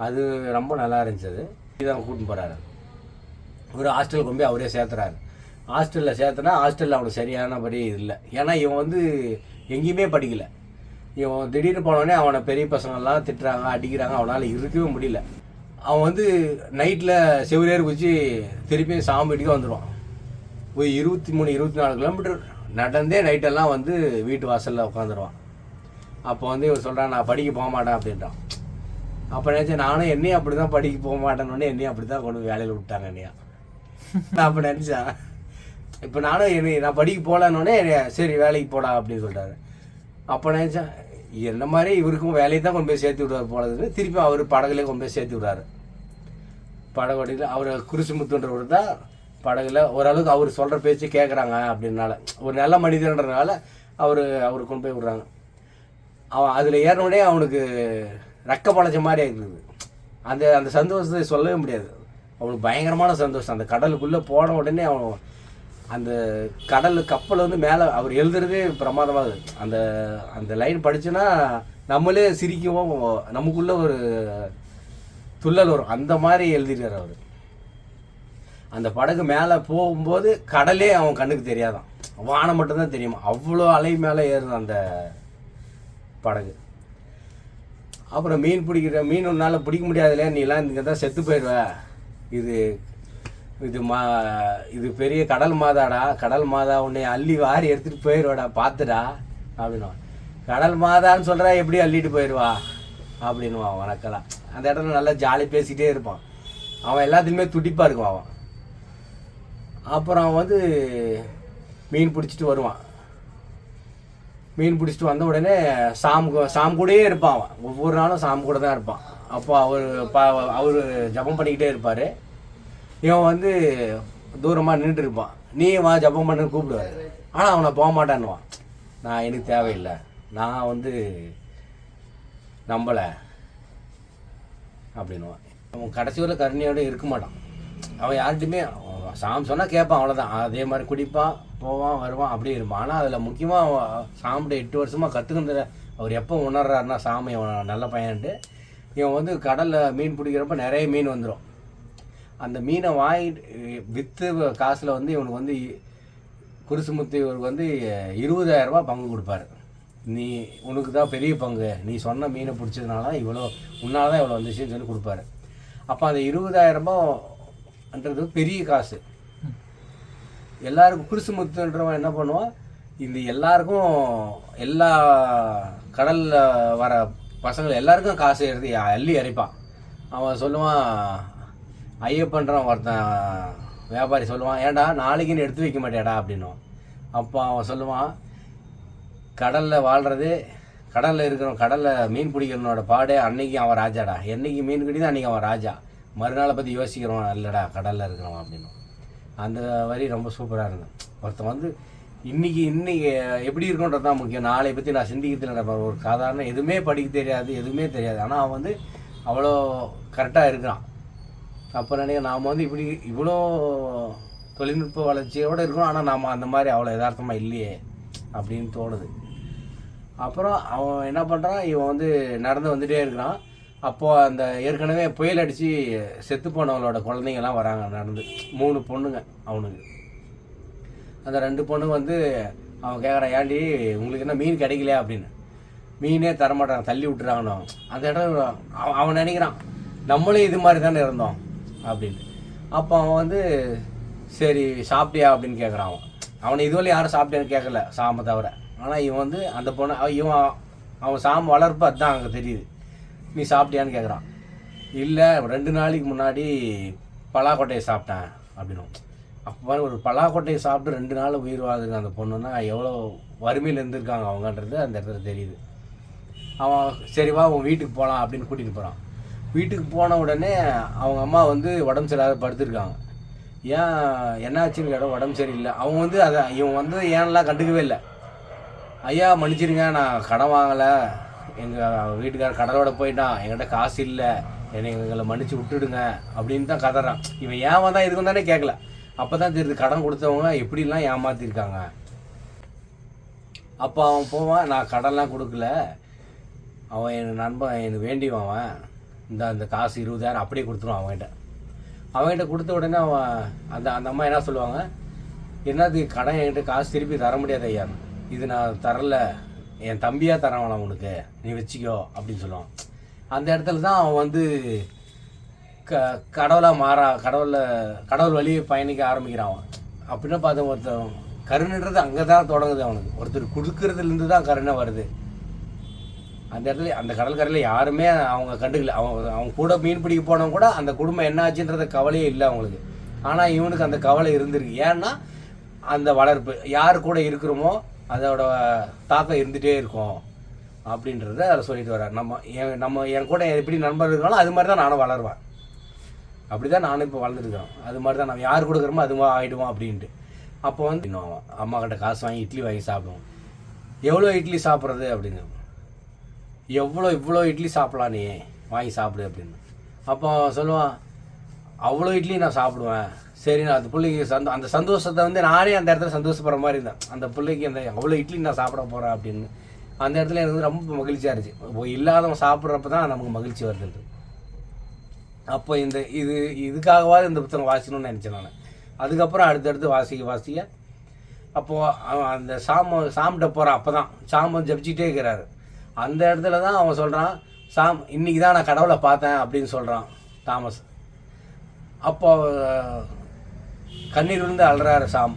அது ரொம்ப நல்லா இருந்துச்சு. அது இதான் கூட்டின்னு போகிறாரு. ஒரு ஹாஸ்டலுக்கு கொண்டு போய் அவரே சேர்த்துறாரு. ஹாஸ்டலில் சேர்த்தனா ஹாஸ்டலில் அவனுக்கு சரியானபடி இல்லை. ஏன்னா இவன் வந்து எங்கேயுமே படிக்கலை. இவன் திடீர்னு போனோடனே அவனை பெரிய பசங்கள்லாம் திட்டுறாங்க, அடிக்கிறாங்க, அவனால் இருக்கவே முடியல. அவன் வந்து நைட்டில் செவிலியர் குச்சி திருப்பி சாம்பிட்டுக்கு வந்துடுவான். ஒரு 23-24 கிலோமீட்டர் நடந்தே நைட்டெல்லாம் வந்து வீட்டு வாசலில் உட்காந்துருவான். அப்போ வந்து இவர் சொல்கிறான், நான் படிக்க போக மாட்டேன் அப்படின்றான். அப்போ நினச்சேன், நானும் என்னையும் அப்படி தான் படிக்க போக மாட்டேன்னொடனே என்னையும் அப்படி தான் கொண்டு வேலையில் விட்டாங்க என்னையா. நான் அப்போ நினச்சேன், இப்போ நானும் நான் படிக்க போகலன்னொடனே சரி வேலைக்கு போடா அப்படின்னு சொல்லிட்டாரு. அப்போ நினச்சேன் என்ன மாதிரி இவருக்கும் வேலையை தான் கொண்டு போய் சேர்த்து விடுவார் போனதுன்னு திருப்பி அவர் படகுலேயே கொண்டு போய் சேர்த்து விடுறாரு. படகோட்டியில் அவர் குருசுமுத்துன்றவர் தான் படகுல ஓரளவுக்கு அவர் சொல்கிற பேச்சு கேட்குறாங்க அப்படின்னால ஒரு நல்ல மனிதன்றதுனால அவர் கொண்டு போய் விடுறாங்க. அவன் அதில் ஏறினோடனே அவனுக்கு ரெக்க பழச்ச மாதிரி இருக்குது. அந்த சந்தோஷத்தை சொல்லவே முடியாது. அவனுக்கு பயங்கரமான சந்தோஷம். அந்த கடலுக்குள்ளே போன உடனே அவன் அந்த கடல் கப்பல் வந்து மேலே அவர் எழுதுறதே பிரமாதமாகுது. அந்த லைன் படிச்சுன்னா நம்மளே சிரிக்கவும் நமக்குள்ளே ஒரு துள்ளல் வரும். அந்த மாதிரி எழுதிடுறார் அவர். அந்த படகு மேலே போகும்போது கடலே அவன் கண்ணுக்கு தெரியாதான், வானம் மட்டும்தான் தெரியுமா. அவ்வளோ அலை மேலே ஏறுது அந்த படகு. அப்புறம் மீன் ஒன்றால் பிடிக்க முடியாதுல்ல, நீலாம் இங்கே தான் செத்து போயிடுவ, இது பெரிய கடல் மாதாடா, கடல் மாதா உன்னை அள்ளி வாரி எடுத்துகிட்டு போயிடுவாடா பார்த்துடா அப்படின்னுவா. கடல் மாதான்னு சொல்கிறா எப்படி அள்ளிட்டு போயிடுவா அப்படின்வான் வணக்கலாம். அந்த இடத்துல நல்லா ஜாலி பேசிக்கிட்டே இருப்பான். அவன் எல்லாத்துலேயுமே துடிப்பாக இருக்கும் அவன். அப்புறம் அவன் வந்து மீன் பிடிச்சிட்டு வருவான். மீன் பிடிச்சிட்டு வந்த உடனே சாம் கூடயே இருப்பான் அவன். ஒவ்வொரு நாளும் சாம் கூட தான் இருப்பான். அப்போ அவர் ஜபம் பண்ணிக்கிட்டே இருப்பார். இவன் வந்து தூரமாக நின்றுட்டு இருப்பான். நீ வா ஜபம் பண்ணுன்னு கூப்பிடுவார். ஆனால் அவனை போக மாட்டான்னுவான். நான் எனக்கு தேவையில்லை, நான் வந்து நம்பலை அப்படின்வான். அவன் கடைசி வரை கருணையோடு இருக்க மாட்டான். அவன் யார்கிட்டையுமே சாம் சொன்னால் கேட்பான், அவ்வளோதான். அதே மாதிரி குடிப்பான், போவான், வருவான், அப்படியே இருப்பான். ஆனால் அதில் முக்கியமாக சாமிட்ட 8 வருஷமாக கற்றுக்கிற அவர் எப்போ உணர்றாருன்னா சாமி நல்ல பையன்ட்டு. இவன் வந்து கடலில் மீன் பிடிக்கிறப்ப நிறைய மீன் வந்துடும். அந்த மீனை வாங்கிட்டு விற்று காசில் வந்து இவனுக்கு வந்து குருசுமுத்து இவருக்கு வந்து 20,000 ரூபா பங்கு கொடுப்பாரு. நீ உனக்கு தான் பெரிய பங்கு, நீ சொன்ன மீனை பிடிச்சதுனால இவ்வளோ உன்னால தான் இவ்வளோ வந்துச்சுன்னு சொல்லி கொடுப்பாரு. அப்போ அந்த 20,000 ரூபான்றது பெரிய காசு. எல்லாருக்கும் குருசுமுத்துன்றவன் என்ன பண்ணுவான், இந்த எல்லாருக்கும் எல்லா கடலில் வர பசங்களை எல்லாருக்கும் காசு எடுத்து அள்ளி இறைப்பான். அவன் சொல்லுவான், ஐயப்பன்றான் ஒருத்தன் வியாபாரி சொல்லுவான், ஏன்டா நாளைக்குன்னு எடுத்து வைக்க மாட்டேடா அப்படின்னும். அப்போ அவன் சொல்லுவான், கடலில் வாழ்கிறது, கடலில் இருக்கிறவன், கடலில் மீன் பிடிக்கிறவனோட பாடே அன்னைக்கு அவன் ராஜாடா, என்னைக்கு மீன் பிடிதான் அன்றைக்கி அவன் ராஜா, மறுநாளை பற்றி யோசிக்கிறவன் இல்லைடா கடலில் இருக்கிறவன் அப்படின்னும். அந்த வரி ரொம்ப சூப்பராக இருந்தது. ஒருத்தன் வந்து இன்றைக்கி எப்படி இருக்குன்றது தான் முக்கியம். நாளை பற்றி நான் சிந்திக்கிறதுல நடப்பேன். ஒரு சாதாரண எதுவுமே படிக்க தெரியாது, எதுவுமே தெரியாது, ஆனால் அவன் வந்து அவ்வளோ கரெக்டாக இருக்கிறான். அப்போ நினைக்க நாம் வந்து இவ்வளோ தொழில்நுட்ப வளர்ச்சியோடு இருக்கணும், ஆனால் நாம் அந்த மாதிரி அவ்வளோ யதார்த்தமாக இல்லையே அப்படின்னு தோணுது. அப்புறம் அவன் என்ன பண்ணுறான், இவன் வந்து நடந்து வந்துகிட்டே இருக்கிறான். அப்போது அந்த ஏற்கனவே புயல் அடித்து செத்து போனவங்களோட குழந்தைங்கள்லாம் வராங்க நடந்து. 3 பொண்ணுங்க அவனுக்கு. அந்த 2 பொண்ணுங்க வந்து அவன் கேட்குறான், ஏன்டி உங்களுக்கு என்ன மீன் கிடைக்கலையா அப்படின்னு. மீனே தரமாட்டாங்க, தள்ளி விட்டுறாங்கன்னு. அந்த இடம் அவன் நினைக்கிறான், நம்மளும் இது மாதிரி தானே இருந்தோம் அப்படின்னு. அப்போ அவன் வந்து சரி சாப்பிட்டியா அப்படின்னு கேட்குறான். அவனை இதுவரை யாரும் சாப்பிட்டியான்னு கேட்கல சாமை தவிர. ஆனால் இவன் வந்து அந்த பொண்ணு அவன் சாமை வளர்ப்பு அதுதான் அங்கே தெரியுது. நீ சாப்பிட்டியான்னு கேட்குறான். இல்லை 2 நாளைக்கு முன்னாடி பலாக்கொட்டையை சாப்பிட்டேன் அப்படின்னும். அப்போ ஒரு பலாக்கொட்டையை சாப்பிட்டு 2 நாள் உயிர் வாழ்ந்துங்க அந்த பொண்ணுன்னா எவ்வளோ வறுமையில் இருந்திருக்காங்க அவங்கன்றது அந்த இடத்துல தெரியுது. அவன் சரிவா அவன் வீட்டுக்கு போகலாம் அப்படின்னு கூட்டிகிட்டு போகிறான். வீட்டுக்கு போன உடனே அவங்க அம்மா வந்து உடம்பு சரியில்லாத படுத்துருக்காங்க. ஏன் என்னாச்சுன்னு கேட்டால் உடம்பு சரியில்லை. அவங்க வந்து அதை இவன் வந்து ஏன்லாம் கண்டுக்கவே இல்லை. ஐயா மன்னிச்சிருங்க, நான் கடன் வாங்கலை, எங்கள் வீட்டுக்கார கடலோட போயிட்டான், என்கிட்ட காசு இல்லை, எங்களை மன்னிச்சு விட்டுடுங்க அப்படின்னு தான் கதறான். இவன் ஏன் தான் இதுக்கு தானே கேட்கல. அப்போ தான் தெரியுது கடன் கொடுத்தவங்க எப்படிலாம் ஏமாற்றிருக்காங்க. அப்போ அவன் போவான், நான் கடன்லாம் கொடுக்கல, அவன் என் நண்பன் எனக்கு வேண்டிவான், இந்த காசு 20,000 அப்படியே கொடுத்துருவான் அவன்கிட்ட கொடுத்த உடனே அவன் அந்த அம்மா என்ன சொல்லுவாங்க, என்னது கடன் என்கிட்ட காசு திருப்பி தர முடியாது ஐயா, இது நான் தரல, என் தம்பியாக தரவான் உனக்கு, நீ வச்சுக்கோ அப்படின்னு சொல்லுவான். அந்த இடத்துல தான் அவன் வந்து கடவுள் வழியை பயணிக்க ஆரம்பிக்கிறான். அவன் அப்படின்னா பார்த்து ஒருத்தன் கருணைன்றது அங்கே தான் தொடங்குது. அவனுக்கு ஒருத்தர் கொடுக்கறதுலேருந்து தான் கருணை வருது. அந்த இடத்துல அந்த கடற்கரையில் யாருமே அவங்க கண்டுக்கல. அவங்க கூட மீன் பிடிக்க போனவங்க கூட அந்த குடும்பம் என்ன ஆச்சுன்றத கவலையே இல்லை அவங்களுக்கு. ஆனால் இவனுக்கு அந்த கவலை இருந்திருக்கு. ஏன்னா அந்த வளர்ப்பு யார் கூட இருக்கிறோமோ அதோட தாக்கம் இருந்துகிட்டே இருக்கும் அப்படின்றத அதில் சொல்லிட்டு வர்றார். என் கூட எப்படி நண்பர் இருக்காலும் அது மாதிரி தான் நானும் வளருவேன். அப்படி தான் நானும் இப்போ வளர்ந்துருக்கேன். அது மாதிரி தான் நம்ம யார் கொடுக்குறோமோ அது மாதிரி ஆகிடுவோம் அப்படின்ட்டு. அப்போ வந்து இன்னும் அம்மா கிட்ட காசு வாங்கி இட்லி வாங்கி சாப்பிடுவோம். எவ்வளோ இட்லி சாப்பிட்றது அப்படின்னு, இவ்வளோ இட்லி சாப்பிட்லாம் நீ வாங்கி சாப்பிடு அப்படின்னு. அப்போ சொல்லுவான், அவ்வளோ இட்லி நான் சாப்பிடுவேன். சரி, நான் அந்த பிள்ளைக்கு அந்த சந்தோஷத்தை வந்து நானே அந்த இடத்துல சந்தோஷப்படுற மாதிரி இருந்தேன். அந்த பிள்ளைக்கு அந்த அவ்வளோ இட்லி நான் சாப்பிட போகிறேன் அப்படின்னு அந்த இடத்துல எனக்கு வந்து ரொம்ப மகிழ்ச்சியாக இருந்துச்சு. இல்லாதவன் சாப்பிட்றப்ப தான் நமக்கு மகிழ்ச்சி வருது. அப்போ இதுக்காகவாது இந்த புத்தகம் வாசிக்கணும்னு நினச்சேன் நான். அதுக்கப்புறம் அடுத்தடுத்து வாசிக்க அப்போது அந்த சாமிட்ட போகிறான். அப்போ தான் சாமம் ஜபிச்சுட்டே இருக்கிறாரு. அந்த இடத்துல தான் அவன் சொல்கிறான், இன்றைக்கி தான் நான் கடவுளை பார்த்தேன் அப்படின்னு சொல்கிறான் தாமஸ். அப்போ கண்ணீர் விழுந்து அழுறாரு சாம்.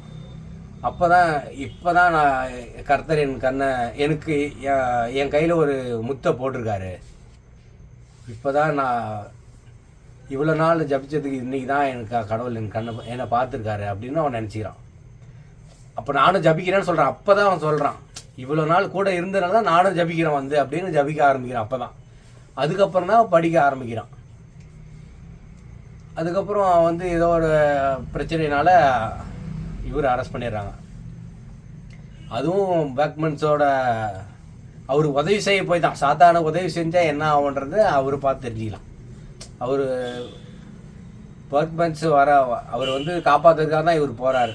இப்போ தான் நான் கர்த்தர் எனக்கு என் கையில் ஒரு முத்தை போட்டிருக்காரு. இப்போ தான் நான் இவ்வளோ நாள் ஜபிச்சதுக்கு இன்றைக்கி தான் எனக்கு கடவுள் என்னை பார்த்துருக்காரு அப்படின்னு அவன் நினச்சிக்கிறான். அப்போ நானும் ஜபிக்கிறேன்னு சொல்கிறான். அப்போ தான் அவன் சொல்கிறான், இவ்வளோ நாள் கூட இருந்ததுனால தான் நானும் ஜபிக்கிறேன் அப்படின்னு ஜபிக்க ஆரம்பிக்கிறான். அப்போ தான் அதுக்கப்புறம் தான் படிக்க ஆரம்பிக்கிறான். அதுக்கப்புறம் ஏதோ ஒரு பிரச்சனையினால இவர் அரெஸ்ட் பண்ணிடுறாங்க. அதுவும் பேக்மன்ஸோட அவர் உதவி செய்ய போய் தான். சாத்தான உதவி செஞ்சால் என்ன ஆகுன்றது அவர் பார்த்து தெரிஞ்சிக்கலாம். அவர் பேக்மன்ஸ் அவர் காப்பாற்றுறதுக்காக தான் இவர் போகிறாரு.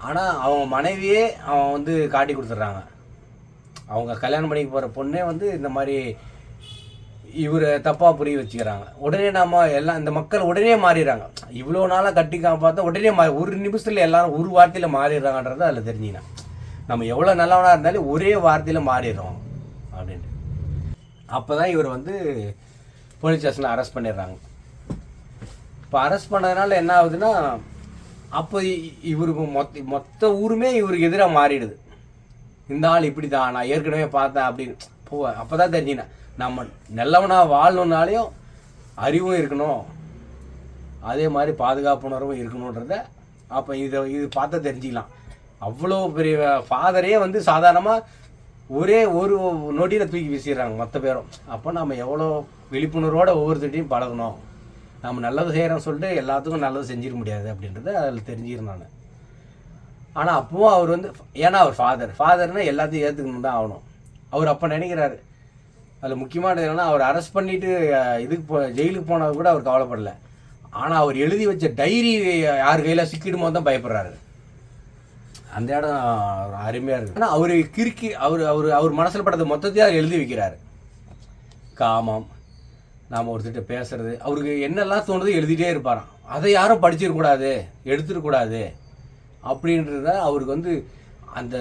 ஆனால் அவங்க மனைவியே அவன் காட்டி கொடுத்துட்றாங்க. அவங்க கல்யாணம் பண்ணிக்க போகிற பொண்ணே இந்த மாதிரி இவரை தப்பாக புரிய வச்சுக்கிறாங்க. உடனே எல்லாம் இந்த மக்கள் உடனே மாறிடுறாங்க. இவ்வளோ நாளாக கட்டி காப்பாற்ற உடனே ஒரு நிமிஷத்தில் எல்லாரும் ஒரு வார்த்தையில் மாறிடுறாங்கன்றதை அதில் தெரிஞ்சிங்கன்னா, நம்ம எவ்வளோ நல்லவனாக இருந்தாலும் ஒரே வார்த்தையில் மாறிடுறோம் அப்படின்ட்டு. அப்போ தான் இவர் போலீஸ் ஸ்டேஷனில் அரெஸ்ட் பண்ணிடுறாங்க. இப்போ அரெஸ்ட் பண்ணதுனால என்ன ஆகுதுன்னா, அப்போ இவருக்கு மொத்த ஊருமே இவருக்கு எதிராக மாறிடுது. இந்த ஆள் இப்படி தான், நான் ஏற்கனவே பார்த்தேன் அப்படின்னு அப்போ தான் தெரிஞ்சினேன், நம்ம நல்லவனாக வாழணுன்னாலையும் அறிவும் இருக்கணும், அதே மாதிரி பாதுகாப்புணர்வும் இருக்கணுன்றத அப்போ இது பார்த்தா தெரிஞ்சிக்கலாம். அவ்வளோ பெரிய ஃபாதரே சாதாரணமாக ஒரே ஒரு நொடியில் தூக்கி வீசிடுறாங்க மற்ற பேரும். அப்போ நம்ம எவ்வளோ விழிப்புணர்வோடு ஒவ்வொருத்தட்டையும் பழகணும். நம்ம நல்லது செய்கிறோன்னு சொல்லிட்டு எல்லாத்துக்கும் நல்லது செஞ்சிட முடியாது அப்படின்றத அதில் தெரிஞ்சிருந்தாங்க. ஆனால் அப்பவும் அவர் ஏன்னா அவர் ஃபாதர்னால் எல்லாத்தையும் ஏற்றுக்கணும் தான் ஆகணும். அவர் அப்போ நினைக்கிறாரு. அதில் முக்கியமானது என்னென்னா, அவர் அரெஸ்ட் பண்ணிவிட்டு ஜெயிலுக்கு போனது கூட அவர் கவலைப்படலை. ஆனால் அவர் எழுதி வச்ச டைரி யார் கையில் சிக்கிடுமோ தான் பயப்படுறாரு. அந்த இடம் அருமையாக இருக்குது. ஆனால் அவர் கிறுக்கி அவர் மனசில் படுறது மொத்தத்தையும் அவர் எழுதி வைக்கிறாரு. காமம், நாம் ஒருத்தர்கிட்ட பேசுறது, அவருக்கு என்னெல்லாம் தோணுது எழுதிட்டே இருப்பாராம். அதை யாரும் படிச்சிடக்கூடாது, எடுத்துடக்கூடாது அப்படின்றத அவருக்கு அந்த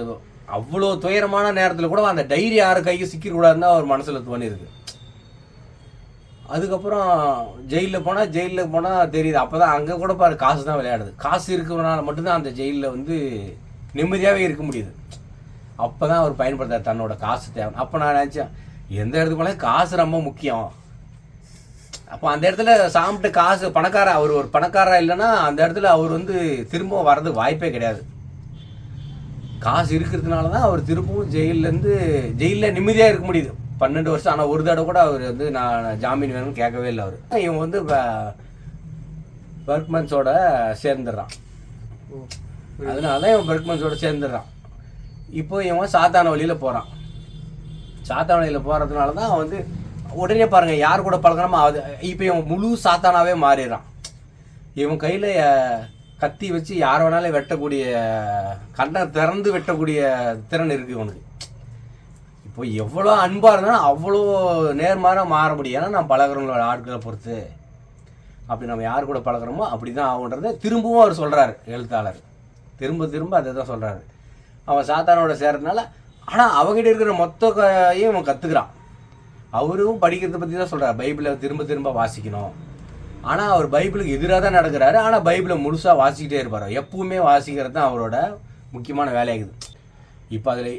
அவ்வளோ துயரமான நேரத்தில் கூட அந்த டைரி யாரும் கைக்கு சிக்கிடக்கூடாதுன்னு தான் அவர் மனசில் தோணிருக்கு. அதுக்கப்புறம் ஜெயிலில் போனால் தெரியுது. அப்போ தான் அங்கே கூட பாரு காசு தான் விளையாடுது. காசு இருக்கிறதுனால மட்டும்தான் அந்த ஜெயிலில் நிம்மதியாகவே இருக்க முடியுது. அப்போ தான் அவர் பயன்படுத்தார் தன்னோட காசு தேவை. அப்போ நான் நினச்சேன், எந்த இடத்துக்கு போனால் காசு ரொம்ப முக்கியம். அப்போ அந்த இடத்துல சாப்பிட்டு காசு அவர் ஒரு பணக்காரா இல்லைன்னா அந்த இடத்துல அவர் திரும்ப வர்றதுக்கு வாய்ப்பே கிடையாது. காசு இருக்கிறதுனால தான் அவர் திரும்பவும் ஜெயிலில் நிம்மதியாக இருக்க முடியுது 12 வருஷம். ஆனால் ஒரு தடவை கூட அவர் நான் ஜாமீன் வேணும்னு கேட்கவே இல்லை. அவர் இவன் பெர்க்மன்ஸோட சேர்ந்துடுறான். அதனால தான் இவன் பெர்க்மன்ஸோட சேர்ந்துடுறான். இப்போ இவன் சாத்தான வழியில் போகிறான். சாத்தான வழியில் போகிறதுனால தான் அவன் உடனே பாருங்கள், யார் கூட பழகணுமா இப்போ இவன் முழு சாத்தானாவே மாறிடுறான். இவன் கையில் கத்தி வச்சு யார் வேணாலும் வெட்டக்கூடிய, கண்ணை திறந்து வெட்டக்கூடிய திறன் இருக்குது இவனுக்கு. இப்போ எவ்வளோ அன்பாக இருந்தாலும் அவ்வளோ நேர்மாறாக மாற முடியும். ஏன்னா நம்ம பழகிறவங்களோட ஆட்களை பொறுத்து அப்படி நம்ம யார் கூட பழகிறோமோ அப்படி தான் ஆகுன்றதை திரும்பவும் அவர் சொல்கிறார். எழுத்தாளர் திரும்ப அதை தான் சொல்கிறாரு. அவன் சாத்தானோட சேர்றதுனால, ஆனால் அவங்ககிட்ட இருக்கிற மொத்தையும் அவன் கற்றுக்கிறான். அவரும் படிக்கிறத பற்றி தான் சொல்கிறார். பைபிளை திரும்ப வாசிக்கணும். ஆனால் அவர் பைபிளுக்கு எதிராக தான் நடக்கிறாரு. ஆனால் பைபிளை முழுசாக வாசிக்கிட்டே இருப்பார். எப்பவுமே வாசிக்கிறது தான் அவரோட முக்கியமான வேலையாகுது. இப்போ அதில்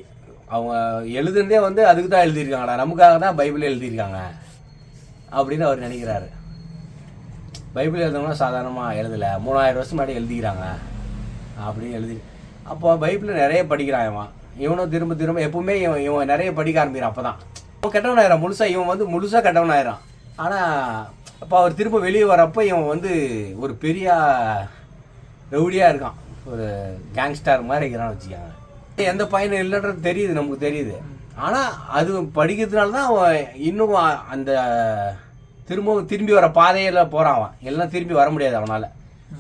அவங்க எழுதுனதே அதுக்கு தான் எழுதியிருக்காங்களா, நமக்காக தான் பைபிளை எழுதியிருக்காங்க அப்படின்னு அவர் நினைக்கிறாரு. பைபிள் எழுதணும்னா சாதாரணமாக எழுதலை, 3000 வருஷம் முன்னாடி எழுதிக்கிறாங்க அப்படின்னு அப்போ பைபிளில் நிறைய படிக்கிறான் இவனும் திரும்ப திரும்ப எப்பவுமே இவன் நிறைய படிக்க ஆரம்பிக்கிறான். அப்போ தான் இவன் கெட்டவனாயிரான் முழுசாக. இவன் வந்து முழுசாக கெட்டவனாயிரான். ஆனால் அப்போ அவர் திரும்ப வெளியே வரப்போ இவன் வந்து ஒரு பெரிய ரவுடியாக இருக்கான், ஒரு கேங்ஸ்டர் மாதிரி இருக்கிறான்னு வச்சுக்காங்க. எந்த பையனும் இல்லைன்றது தெரியுது, நமக்கு தெரியுது. ஆனால் அது படிக்கிறதுனால தான் அவன் இன்னும் அந்த திரும்பி வர பாதையில் போகிறான். அவன் எல்லாம் திரும்பி வர முடியாது அவனால்.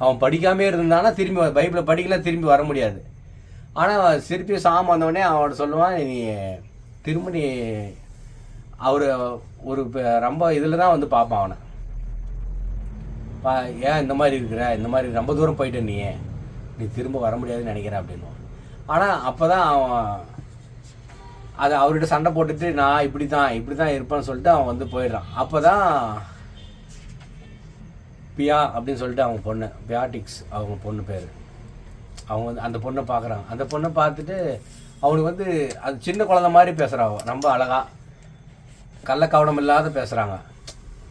அவன் படிக்காமே இருந்தானா திரும்பி பைபிளை படிக்கலாம் திரும்பி வர முடியாது. ஆனால் திருப்பி சாமி வந்தவொடனே அவன் சொல்லுவான், நீ திரும்ப நீ அவர் ஒரு ரொம்ப இதில் தான் வந்து பார்ப்பான் அவனை. ஏன் இந்த மாதிரி இருக்கிற, இந்த மாதிரி ரொம்ப தூரம் போயிட்ட நீ திரும்ப வர முடியாதுன்னு நினைக்கிறேன் அப்படின்னு. ஆனால் அப்போ தான் அவன் அதை அவர்கிட்ட சண்டை போட்டுட்டு நான் இப்படி தான் இருப்பேன்னு சொல்லிட்டு அவன் வந்து போயிடுறான். அப்போ தான் பியா அப்படின்னு சொல்லிட்டு அவங்க பொண்ணு, பியாட்டிக்ஸ் அவங்க பொண்ணு பேர், அவங்க வந்து அந்த பொண்ணை பார்க்குறாங்க. அந்த பொண்ணை பார்த்துட்டு அவனுக்கு வந்து அது சின்ன குழந்தை மாதிரி பேசுகிறாங்க, ரொம்ப அழகாக கள்ளக்கவனம் இல்லாத பேசுகிறாங்க.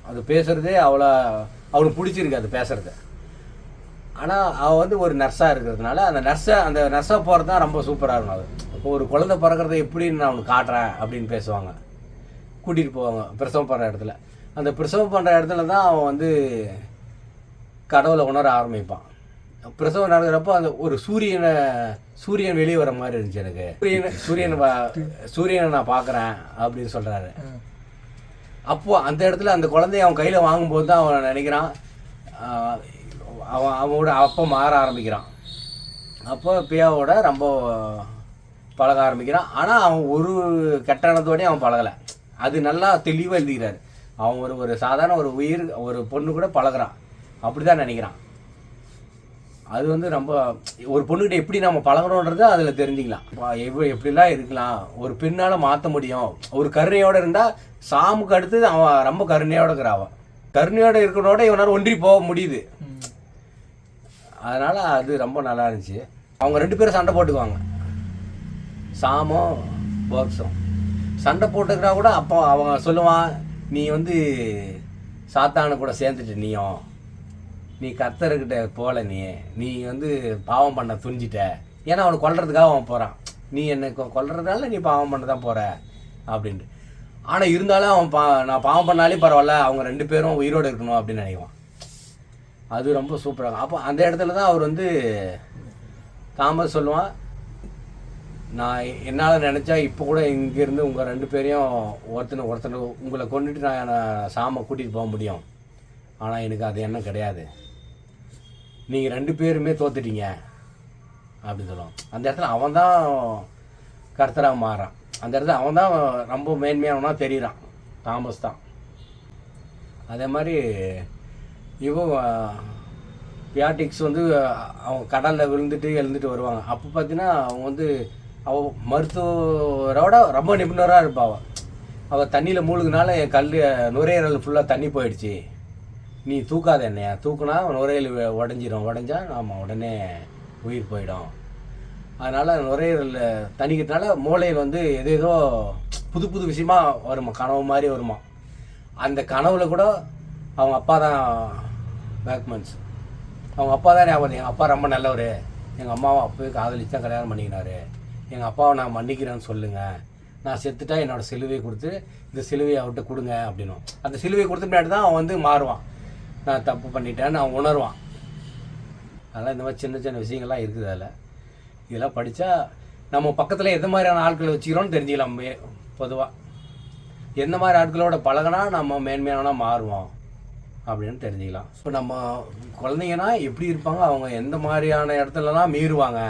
அது பேசுகிறதே அவனுக்கு பிடிச்சிருக்கு அது பேசுகிறது. ஆனால் அவள் வந்து ஒரு நர்ஸாக இருக்கிறதுனால அந்த நர்ஸாக போகிறது தான் ரொம்ப சூப்பராக இருக்கும். அது இப்போ ஒரு குழந்தை பிறக்கிறத எப்படின்னு நான் அவனுக்கு காட்டுறேன் அப்படின்னு பேசுவாங்க, கூட்டிகிட்டு போவாங்க பிரசவம் பண்ணுற இடத்துல. அந்த பிரசவம் பண்ணுற இடத்துல தான் அவன் வந்து கடவுளை உணர ஆரம்பிப்பான். பிரசவம் நடக்கிறப்போ அந்த ஒரு சூரியன் வெளியே வர மாதிரி இருந்துச்சு எனக்கு. சூரியனை நான் பார்க்குறேன் அப்படின்னு சொல்கிறாரு. அப்போது அந்த இடத்துல அந்த குழந்தைய அவன் கையில் வாங்கும்போது தான் அவன் நினைக்கிறான், அவனோட அப்போ மாற ஆரம்பிக்கிறான். அப்போ பியாவோட ரொம்ப பழக ஆரம்பிக்கிறான். ஆனால் அவன் ஒரு கெட்டணத்தோடய அவன் பழகலை. அது நல்லா தெளிவாக எழுதிக்கிறார். அவன் ஒரு சாதாரண ஒரு பொண்ணு கூட பழகிறான் அப்படி தான் நினைக்கிறான். அது வந்து ரொம்ப ஒரு பொண்ணுக்கிட்ட எப்படி நம்ம பழகணுன்றது அதில் தெரிஞ்சுக்கலாம். எப்படிலாம் இருக்கலாம், ஒரு பெண்ணால் மாற்ற முடியும். ஒரு கருணையோடு இருந்தால் சாமுக்கு அடுத்து அவன் ரொம்ப கருணையோடு இருக்கிறான். கருணையோடு இருக்கிறனோட இவனால் ஒன்றி போக முடியுது. அதனால் அது ரொம்ப நல்லா இருந்துச்சு. அவங்க 2 பேரும் சண்டை போட்டுக்குவாங்க, சாமும் போக்ஸும் சண்டை போட்டுக்கிறா கூட. அப்போ அவன் சொல்லுவான், நீ வந்து சாத்தானு கூட சேர்ந்துட்ட, நீ கர்த்தர்கிட்ட போகல, நீ வந்து பாவம் பண்ண துணிஞ்சிட்ட. ஏன்னா அவனை கொல்றதுக்காக அவன் போகிறான். நீ என்னை கொல்றதுனால நீ பாவம் பண்ண தான் போகிற அப்படின்ட்டு. ஆனால் இருந்தாலும் அவன் நான் பாவம் பண்ணாலே பரவாயில்ல, அவங்க 2 பேரும் உயிரோடு இருக்கணும் அப்படின்னு நினைக்குவான். அது ரொம்ப சூப்பராக. அப்போ அந்த இடத்துல தான் அவர் வந்து தாமஸ் சொல்லுவான், நான் என்னால் நினச்சா இப்போ கூட இங்கேருந்து உங்கள் 2 பேரையும் ஒருத்தனை உங்களை கொண்டுட்டு நான் சாமை கூட்டிகிட்டு போக முடியும். ஆனால் எனக்கு அது எண்ணம் கிடையாது, நீங்கள் 2 பேருமே தோத்துட்டீங்க அப்படின்னு சொல்லுவான். அந்த இடத்துல அவன் தான் கர்த்தராக மாறான். அந்த இடத்துல அவன் தான் ரொம்ப மேன்மையானவனா தெரியுறான், தாமஸ் தான். அதே மாதிரி இவன் பியாட்டிக்ஸ் வந்து அவங்க கடலில் விழுந்துட்டு எழுந்துட்டு வருவாங்க. அப்போ பார்த்தீங்கன்னா அவங்க வந்து அவள் மருத்துவரோட ரொம்ப நிபுணராக இருப்பாள். அவள் தண்ணியில் மூழ்கினால என் நுரையீரல் ஃபுல்லாக தண்ணி போயிடுச்சு, நீ தூக்காத என்னையா, தூக்குனா நுரையீரல் உடஞ்சா நாம் உடனே உயிர் போயிடும். அதனால் நுரையீரல் தண்ணிக்கிறதுனால மூளையில் வந்து ஏதேதோ புது விஷயமா வருமா, கனவு மாதிரி வருமா. அந்த கனவுல கூட அவங்க அப்பா தான் பேக்மன்ஸ், அவங்க அப்பா தான் ஞாபகம். எங்கள் அப்பா ரொம்ப நல்லவர், எங்கள் அம்மாவை அப்போவே காதலிச்சு தான் கல்யாணம் பண்ணிக்கினாரு, எங்கள் அப்பாவை நான் மன்னிக்கிறேன்னு சொல்லுங்கள், நான் செத்துட்டா என்னோடய சிலுவையை கொடுத்து இந்த சிலுவையை அவர்கிட்ட கொடுங்க அப்படின்னும். அந்த சிலுவையை கொடுத்த பின்னாடி தான் அவன் வந்து மாறுவான், நான் தப்பு பண்ணிட்டேன்னு அவன் உணர்வான். அதெல்லாம் இந்த மாதிரி சின்ன சின்ன விஷயங்கள்லாம் இருக்குது. அதில் இதெல்லாம் படித்தா நம்ம பக்கத்தில் எந்த மாதிரியான ஆட்களை வச்சுக்கிறோன்னு தெரிஞ்சுக்கலாம். பொதுவாக எந்த மாதிரி ஆட்களோட பழகினா நம்ம மேன்மையானவனா மாறுவோம் அப்படின்னு தெரிஞ்சுக்கலாம். இப்போ நம்ம குழந்தைங்கன்னா எப்படி இருப்பாங்க, அவங்க எந்த மாதிரியான இடத்துலலாம் மீறுவாங்க,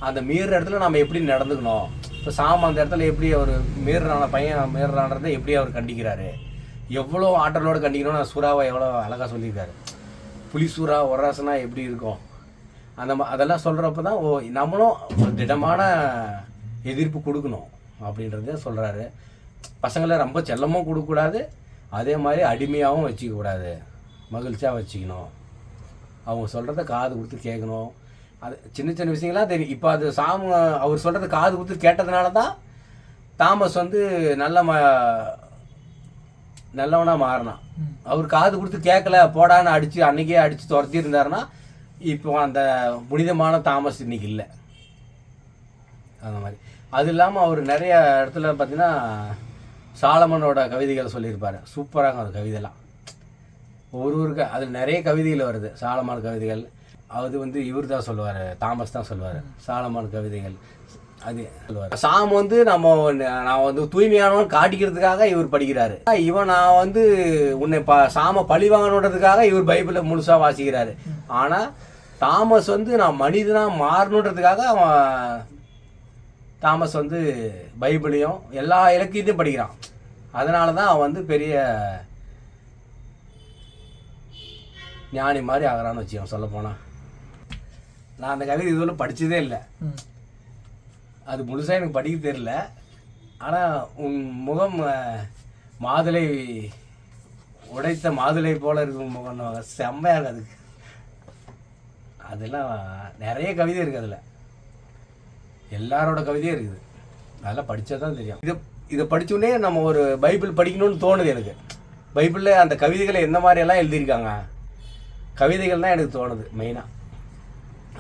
அந்த மீறுற இடத்துல நம்ம எப்படி நடந்துக்கணும். இப்போ சாம அந்த இடத்துல எப்படி அவர் மீறுறான்றதை எப்படி அவர் கண்டிக்கிறாரு, எவ்வளோ ஆற்றலோடு கண்டிக்கணும்னு சூறாவை எவ்வளோ அழகாக சொல்லியிருக்காரு. புலிசூறா ஒராசனா எப்படி இருக்கும் அதெல்லாம் சொல்கிறப்ப தான் நம்மளும் ஒரு திடமான எதிர்ப்பு கொடுக்கணும் அப்படின்றத சொல்கிறாரு. பசங்களை ரொம்ப செல்லமும் கொடுக்கக்கூடாது, அதே மாதிரி அடிமையாகவும் வச்சுக்கக்கூடாது, மகிழ்ச்சியாக வச்சுக்கணும். அவங்க சொல்கிறத காது கொடுத்து கேட்கணும். அது சின்ன சின்ன விஷயங்கள்லாம் தெரியும். இப்போ அது அவர் சொல்கிறத காது கொடுத்து கேட்டதுனால தான் தாமஸ் வந்து நல்லவனாக மாறினான். அவர் காது கொடுத்து கேட்கல, போடான்னு அன்றைக்கே அடித்து துரத்தி இருந்தாருன்னா இப்போ அந்த புனிதமான தாமஸ் இன்னைக்கு இல்லை. அந்த மாதிரி. அது இல்லாமல் அவர் நிறைய இடத்துல பார்த்தீங்கன்னா சாலமனோட கவிதைகள் சொல்லியிருப்பார். சூப்பராக ஒரு கவிதைலாம் ஒருவருக்கு அதில் நிறைய கவிதைகள் வருது. சாலமன் கவிதைகள் அது வந்து இவர் தான் சொல்லுவார், தாமஸ் தான் சொல்லுவார். சாலமன் கவிதைகள் அது சொல்லுவார். சாம் வந்து நான் வந்து தூய்மையானவன் காட்டிக்கிறதுக்காக இவர் படிக்கிறாரு. நான் வந்து உன்னை சாம பழி வாங்கணுன்றதுக்காக இவர் பைபிளை முழுசாக வாசிக்கிறாரு. ஆனால் தாமஸ் வந்து நான் மனிதனாக மாறணுன்றதுக்காக தாமஸ் வந்து பைபிளையும் எல்லா இலக்கியத்தையும் படிக்கிறான். அதனால தான் அவன் வந்து பெரிய ஞானி மாதிரி ஆகிறான்னு வச்சுக்கோங்க. சொல்ல போனால் நான் அந்த கவிதை இதுவரை படித்ததே இல்லை. அது முழுசாக எனக்கு படிக்க தெரியல. ஆனால் உன் முகம் மாதுளை உடைத்த மாதுளை போல் இருக்கும் முகம், செம்மையாக இருக்குது. அதுக்கு அதெல்லாம் நிறைய கவிதை இருக்குது. அதில் எல்லாரோட கவிதையும் இருக்குது. அதெல்லாம் படித்தா தான் தெரியும். இதை படித்தோடனே நம்ம ஒரு பைபிள் படிக்கணும்னு தோணுது எனக்கு. பைபிளில் அந்த கவிதைகளை எந்த மாதிரியெல்லாம் எழுதியிருக்காங்க, கவிதைகள் தான் எனக்கு தோணுது மெயினாக.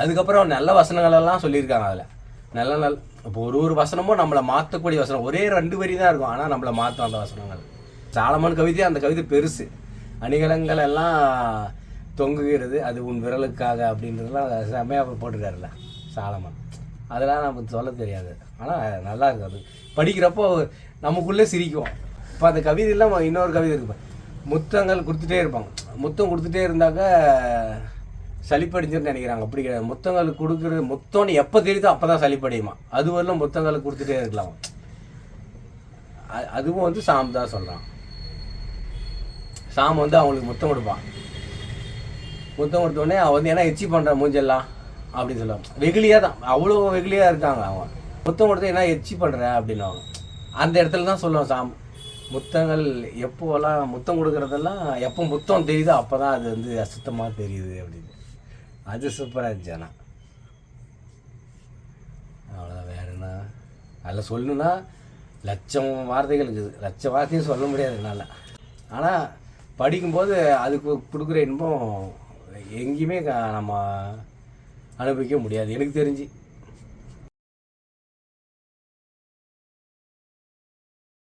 அதுக்கப்புறம் நல்ல வசனங்களெல்லாம் சொல்லியிருக்காங்க. அதில் நல்ல இப்போ ஒரு வசனமும் நம்மளை மாற்றக்கூடிய வசனம். ஒரே 2 வரி தான் இருக்கும், ஆனால் நம்மளை மாற்றும் அந்த வசனங்கள். சாலமன் கவிதை, அந்த கவிதை பெருசு. அணிகலங்கள் எல்லாம் தொங்குகிறது அது உன் விரலுக்காக அப்படின்றதுலாம் செம்மையாக போட்டுருக்காருல்ல சாலமன். அதெல்லாம் நமக்கு சொல்ல தெரியாது, ஆனால் நல்லா இருக்குது. அது படிக்கிறப்போ நமக்குள்ளே சிரிக்கும். இப்போ அந்த கவிதையெல்லாம் இன்னொரு கவிதை இருக்கு, முத்தங்கள் கொடுத்துட்டே இருப்பாங்க. முத்தம் கொடுத்துட்டே இருந்தாக்க சளிப்படிஞ்சுன்னு நினைக்கிறாங்க. அப்படி கிடையாது. முத்தங்களுக்கு கொடுக்குறது முத்தம்னு எப்போ தெரியுதோ அப்போ தான் சளிப்படியுமா. அது வரலாம் முத்தங்களுக்கு கொடுத்துட்டே இருக்கலாம். அதுவும் வந்து சாம் தான் சொல்கிறான். சாம் வந்து அவங்களுக்கு முத்தம் கொடுப்பான். முத்தம் கொடுத்தோடனே அவன் வந்து ஏன்னா எச்சி பண்ணுறான் மூஞ்செல்லாம் அப்படின்னு சொல்லுவாங்க. வெகுளியாக தான், அவ்வளோ வெகுளியாக இருக்காங்க. அவன் முத்தம் கொடுத்தா என்ன எச்சி பண்ணுற அப்படின்னு அவங்க அந்த இடத்துல தான் சொல்லுவான் சாம். முத்தங்கள் எப்போலாம் முத்தம் கொடுக்குறதெல்லாம் எப்போ முத்தம் தெரியுதோ அப்போ தான் அது வந்து அசுத்தமாக தெரியுது அப்படின்னு. அது சூப்பராக இருந்துச்சு. ஆனால் அவ்வளோதான். வேறு என்ன அதில் சொல்லணுன்னா லட்சம் வார்த்தைகள் இருக்குது. லட்சம் வார்த்தையும் சொல்ல முடியாது என்னால். ஆனால் படிக்கும்போது அதுக்கு கொடுக்குற இன்பம் எங்கேயுமே நம்ம அனுபவிக்க முடியாது எனக்கு தெரிஞ்சு.